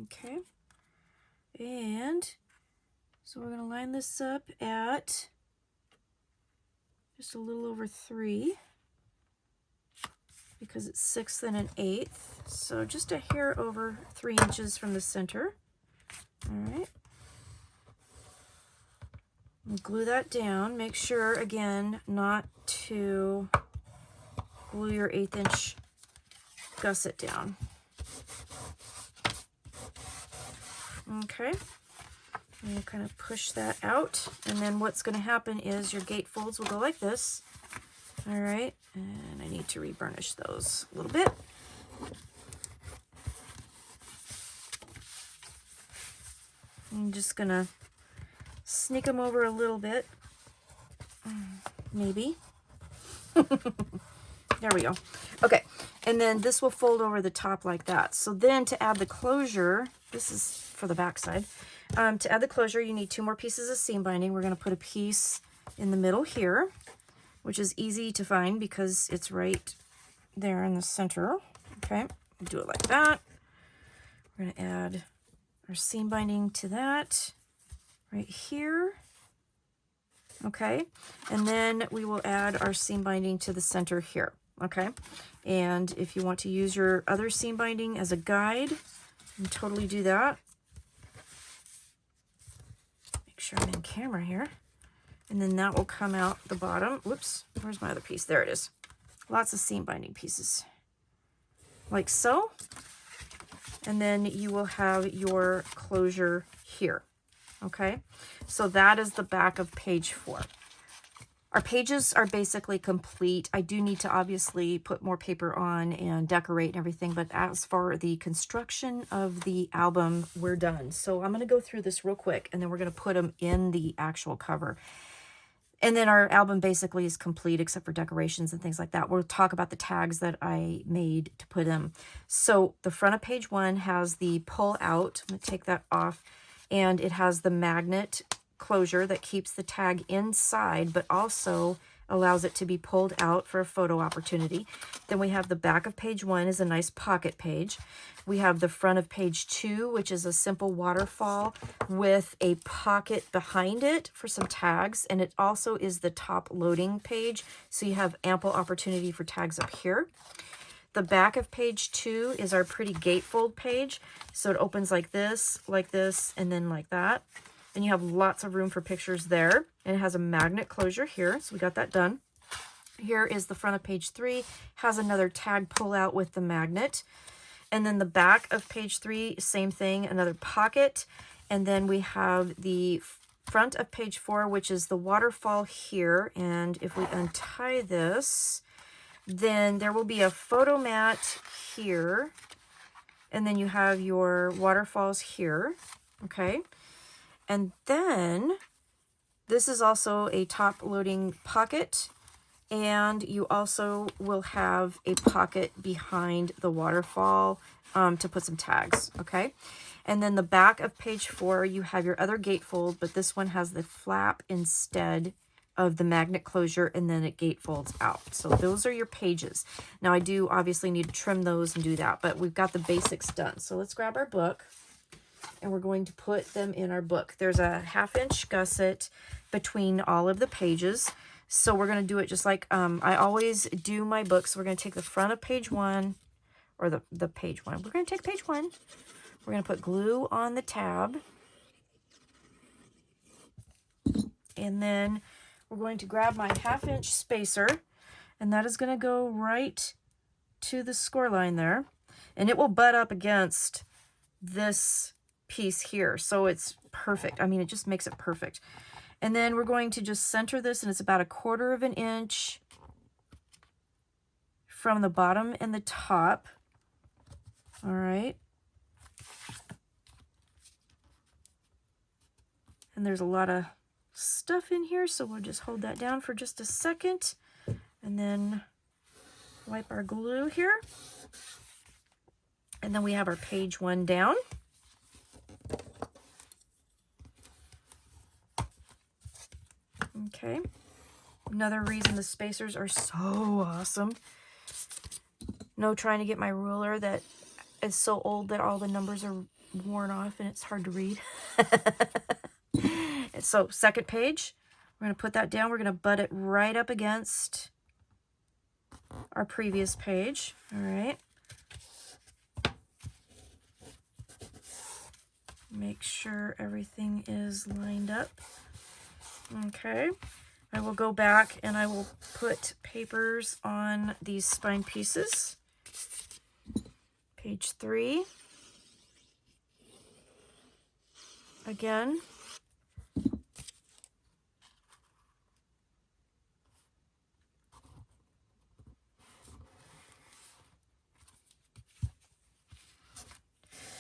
Okay, and so we're going to line this up at just a little over 3 because it's 1/6 and 1/8, so just a hair over 3 inches from the center. All right, and glue that down. Make sure again not to glue your 1/8 inch gusset down. Okay, and you kind of push that out, and then what's going to happen is your gatefolds will go like this. All right, and I need to reburnish those a little bit. I'm just going to sneak them over a little bit, maybe. There we go. Okay, and then this will fold over the top like that. So then to add the closure, this is for the back side. To add the closure, you need 2 more pieces of seam binding. We're going to put a piece in the middle here, which is easy to find because it's right there in the center. Okay, do it like that. We're going to add our seam binding to that right here. Okay, and then we will add our seam binding to the center here. Okay, and if you want to use your other seam binding as a guide, you can totally do that. Make sure I'm in camera here. And then that will come out the bottom. Whoops, where's my other piece? There it is. Lots of seam binding pieces. Like so. And then you will have your closure here. Okay, so that is the back of page 4. Our pages are basically complete. I do need to obviously put more paper on and decorate and everything, but as for the construction of the album, we're done. So I'm going to go through this real quick, and then we're going to put them in the actual cover. And then our album basically is complete except for decorations and things like that. We'll talk about the tags that I made to put in. So the front of page 1 has the pull out. I'm going to take that off. And it has the magnet closure that keeps the tag inside, but also allows it to be pulled out for a photo opportunity. Then we have the back of page 1 is a nice pocket page. We have the front of page 2, which is a simple waterfall with a pocket behind it for some tags. And it also is the top loading page, so you have ample opportunity for tags up here. The back of page 2 is our pretty gatefold page. So it opens like this, and then like that. And you have lots of room for pictures there. And it has a magnet closure here, so we got that done. Here is the front of page 3, has another tag pull out with the magnet. And then the back of page 3, same thing, another pocket. And then we have the front of page 4, which is the waterfall here. And if we untie this, then there will be a photo mat here. And then you have your waterfalls here, okay? And then this is also a top loading pocket, and you also will have a pocket behind the waterfall to put some tags, okay? And then the back of page 4, you have your other gatefold, but this one has the flap instead of the magnet closure, and then it gatefolds out. So those are your pages. Now I do obviously need to trim those and do that, but we've got the basics done. So let's grab our book, and we're going to put them in our book. There's a 1/2 inch gusset between all of the pages. So we're going to do it just like I always do my book. So we're going to take the front of page 1, or the page 1. We're going to take page 1. We're going to put glue on the tab. And then we're going to grab my 1/2 inch spacer, and that is going to go right to the score line there. And it will butt up against this piece here, so it's perfect. I mean, it just makes it perfect. And then we're going to just center this, and it's about 1/4 of an inch from the bottom and the top. All right. And there's a lot of stuff in here, so we'll just hold that down for just a second, and then wipe our glue here. And then we have our page 1 down. Okay, another reason the spacers are so awesome. No trying to get my ruler that is so old that all the numbers are worn off and it's hard to read. So second page, we're going to put that down. We're going to butt it right up against our previous page. All right. Make sure everything is lined up. Okay, I will go back and I will put papers on these spine pieces. Page 3. Again.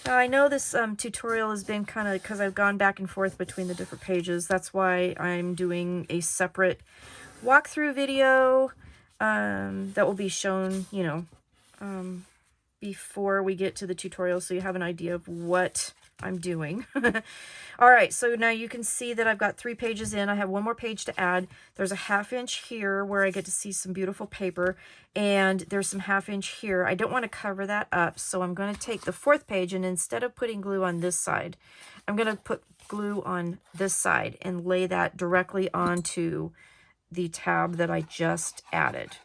Now, I know this tutorial has been kind of, because I've gone back and forth between the different pages. That's why I'm doing a separate walkthrough video that will be shown, you know, before we get to the tutorial, so you have an idea of what I'm doing. All right, so now you can see that I've got 3 pages in. I have 1 more page to add. There's a 1/2 inch here where I get to see some beautiful paper, and there's some 1/2 inch here. I don't want to cover that up, so I'm going to take the 4th page, and instead of putting glue on this side, I'm going to put glue on this side and lay that directly onto the tab that I just added.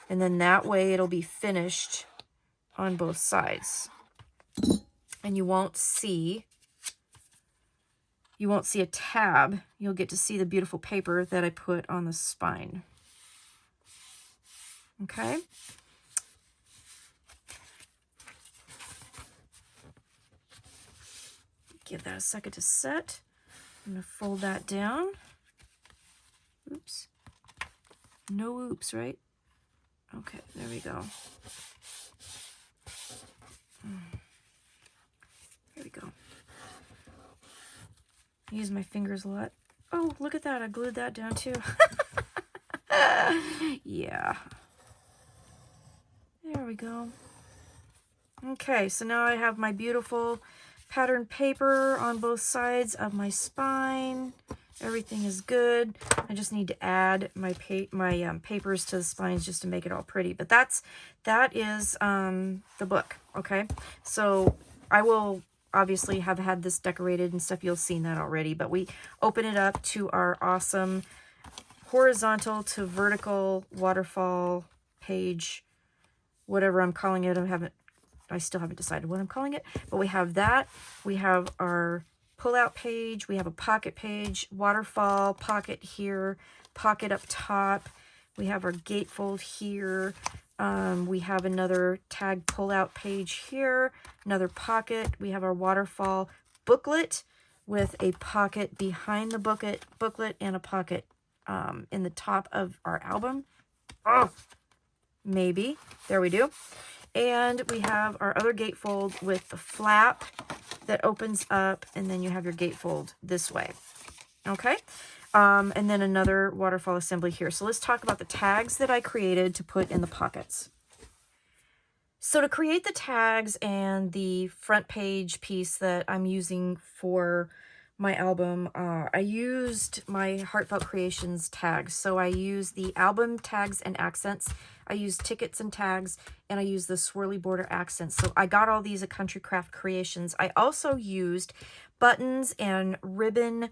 And then that way it'll be finished on both sides. And you won't see a tab. You'll get to see the beautiful paper that I put on the spine. Okay. Give that a second to set. I'm going to fold that down. Oops. No oops, right? Okay, there we go. There we go. I use my fingers a lot. Oh, look at that. I glued that down too. Yeah. There we go. Okay, so now I have my beautiful patterned paper on both sides of my spine. Everything is good. I just need to add my papers to the spines just to make it all pretty. But that is the book, okay? So I will obviously have had this decorated and stuff. You'll seen that already. But we open it up to our awesome horizontal to vertical waterfall page, whatever I'm calling it. I still haven't decided what I'm calling it. But we have that. We have our pull-out page, we have a pocket page, waterfall, pocket here, pocket up top. We have our gatefold here. We have another tag pull-out page here, another pocket. We have our waterfall booklet with a pocket behind the booklet and a pocket in the top of our album. Oh, maybe. There we do. And we have our other gatefold with the flap that opens up, and then you have your gatefold this way. Okay? And then another waterfall assembly here. So let's talk about the tags that I created to put in the pockets. So to create the tags and the front page piece that I'm using for my album, I used my Heartfelt Creations tags. So I used the album tags and accents. I used tickets and tags, and I used the swirly border accents. So I got all these at Country Craft Creations. I also used buttons and ribbon,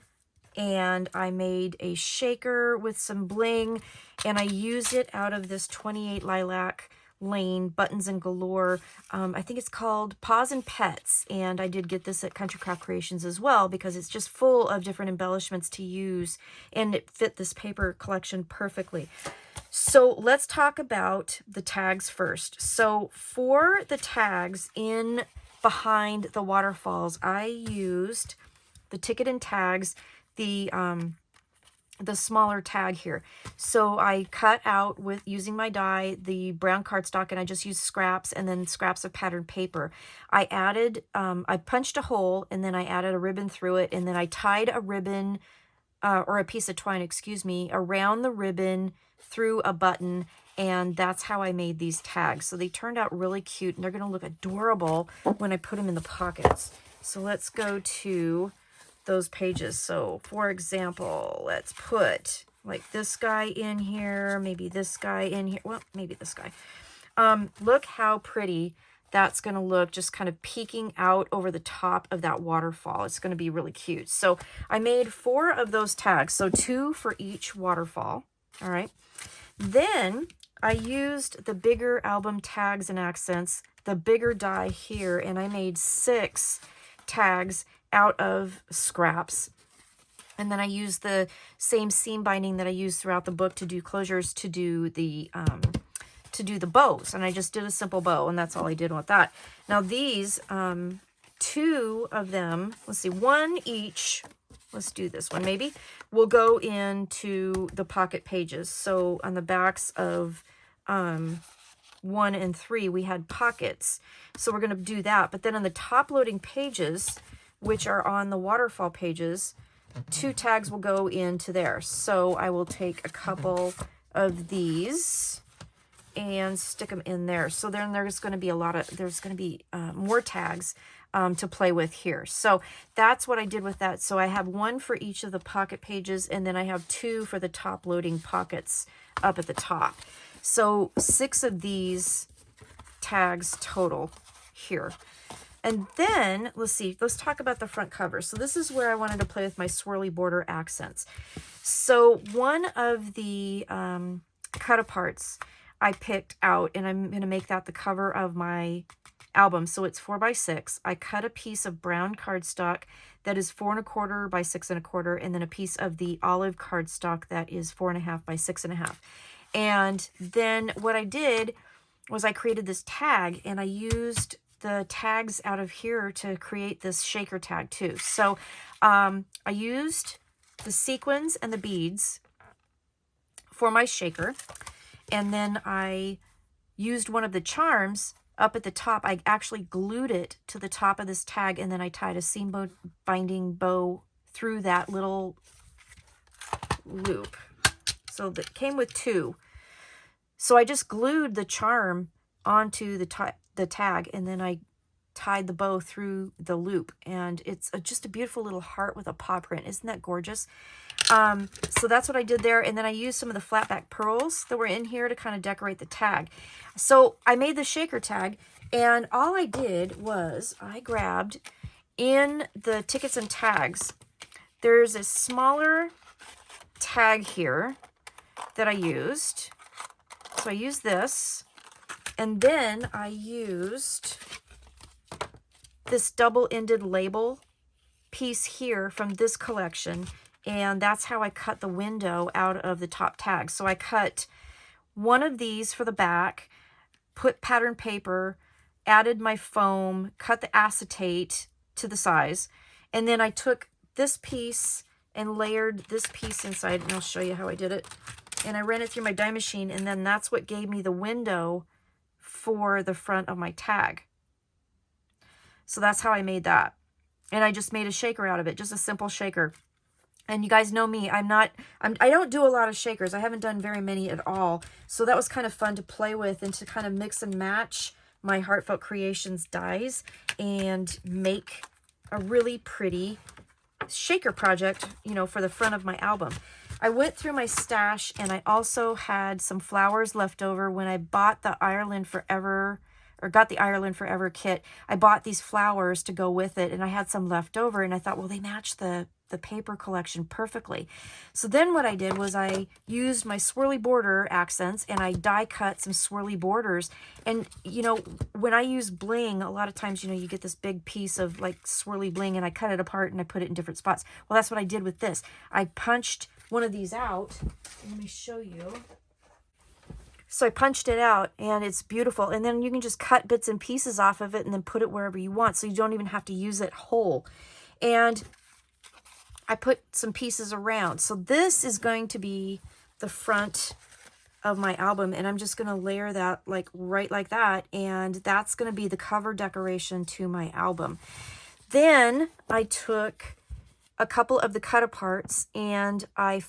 and I made a shaker with some bling, and I used it out of this 28 Lilac Lane Buttons and Galore. I think it's called Paws and Pets, and I did get this at Country Craft Creations as well because it's just full of different embellishments to use, and it fit this paper collection perfectly. So let's talk about the tags first. So for the tags in behind the waterfalls, I used the ticket and tags, the smaller tag here. So I cut out with using my die the brown cardstock, and I just used scraps and then scraps of patterned paper. I added, I punched a hole, and then I added a ribbon through it, and then I tied a ribbon or a piece of twine, excuse me, around the ribbon through a button, and that's how I made these tags. So they turned out really cute, and they're going to look adorable when I put them in the pockets. So let's go to those pages. So for example, let's put like this guy in here, maybe this guy in here, well, maybe this guy. Look how pretty that's going to look, just kind of peeking out over the top of that waterfall. It's going to be really cute. So I made 4 of those tags, so 2 for each waterfall. All right. Then I used the bigger album tags and accents, the bigger die here, and I made 6 tags out of scraps. And then I used the same seam binding that I used throughout the book to do closures, to do the bows. And I just did a simple bow, and that's all I did with that. Now these 2 of them, let's see, 1 each, let's do this one maybe, will go into the pocket pages. So on the backs of 1 and 3, we had pockets. So we're going to do that. But then on the top loading pages, which are on the waterfall pages, 2 tags will go into there. So I will take a couple of these and stick them in there. So then there's going to be more tags to play with here. So that's what I did with that. So I have 1 for each of the pocket pages, and then I have 2 for the top loading pockets up at the top. So 6 of these tags total here. And then, let's talk about the front cover. So this is where I wanted to play with my swirly border accents. So one of the cut-aparts I picked out, and I'm going to make that the cover of my album. So it's 4x6. I cut a piece of brown cardstock that is 4 1/4 by 6 1/4, and then a piece of the olive cardstock that is 4 1/2 by 6 1/2. And then what I did was I created this tag, and I used the tags out of here to create this shaker tag too. So I used the sequins and the beads for my shaker, and then I used one of the charms up at the top. I actually glued it to the top of this tag, and then I tied a seam binding bow through that little loop. So that came with 2. So I just glued the charm onto the tag, and then I tied the bow through the loop, and it's just a beautiful little heart with a paw print. Isn't that gorgeous? So that's what I did there, and then I used some of the flat back pearls that were in here to kind of decorate the tag. So I made the shaker tag, and all I did was I grabbed in the tickets and tags, there's a smaller tag here that I used. So I used this, and then I used this double-ended label piece here from this collection, and that's how I cut the window out of the top tag. So I cut one of these for the back, put pattern paper, added my foam, cut the acetate to the size, and then I took this piece and layered this piece inside, and I'll show you how I did it. And I ran it through my die machine, and then that's what gave me the window for the front of my tag. So that's how I made that. And I just made a shaker out of it, just a simple shaker. And you guys know me, I don't do a lot of shakers. I haven't done very many at all. So that was kind of fun to play with and to kind of mix and match my Heartfelt Creations dies and make a really pretty shaker project, you know, for the front of my album. I went through my stash, and I also had some flowers left over when I bought the Ireland Forever, or got the Ireland Forever kit. I bought these flowers to go with it, and I had some left over, and I thought, well, they match the paper collection perfectly. So then what I did was I used my swirly border accents, and I die cut some swirly borders. And, you know, when I use bling, a lot of times, you know, you get this big piece of like swirly bling, and I cut it apart and I put it in different spots. Well, that's what I did with this. I punched one of these out. Let me show you. So I punched it out, and it's beautiful. And then you can just cut bits and pieces off of it and then put it wherever you want. So you don't even have to use it whole. And I put some pieces around. So this is going to be the front of my album, and I'm just going to layer that like right like that. And that's going to be the cover decoration to my album. Then I took a couple of the cut aparts, and I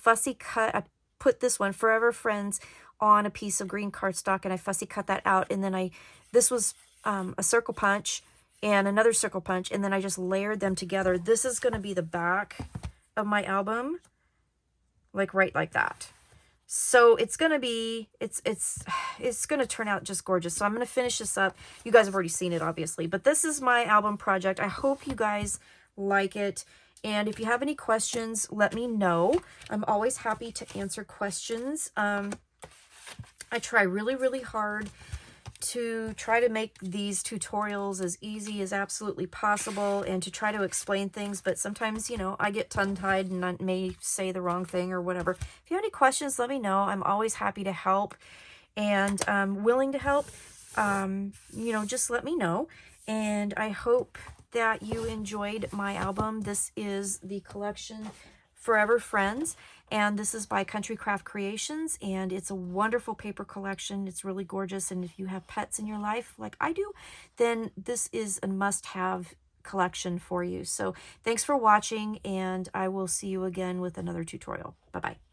put this one, Forever Friends, on a piece of green cardstock, and I fussy cut that out. And then this was a circle punch and another circle punch, and then I just layered them together. This is going to be the back of my album, like right like that. So it's going to be, it's going to turn out just gorgeous. So I'm going to finish this up. You guys have already seen it, obviously, but this is my album project. I hope you guys like it. And if you have any questions, let me know. I'm always happy to answer questions. I try really, really hard to try to make these tutorials as easy as absolutely possible and to try to explain things, but sometimes, you know, I get tongue-tied and I may say the wrong thing or whatever. If you have any questions, let me know. I'm always happy to help and willing to help. You know, just let me know. And I hope that you enjoyed my album. This is the collection Forever Friends, and this is by Country Craft Creations, and it's a wonderful paper collection. It's really gorgeous, and if you have pets in your life like I do, then this is a must-have collection for you. So thanks for watching, and I will see you again with another tutorial. Bye-bye.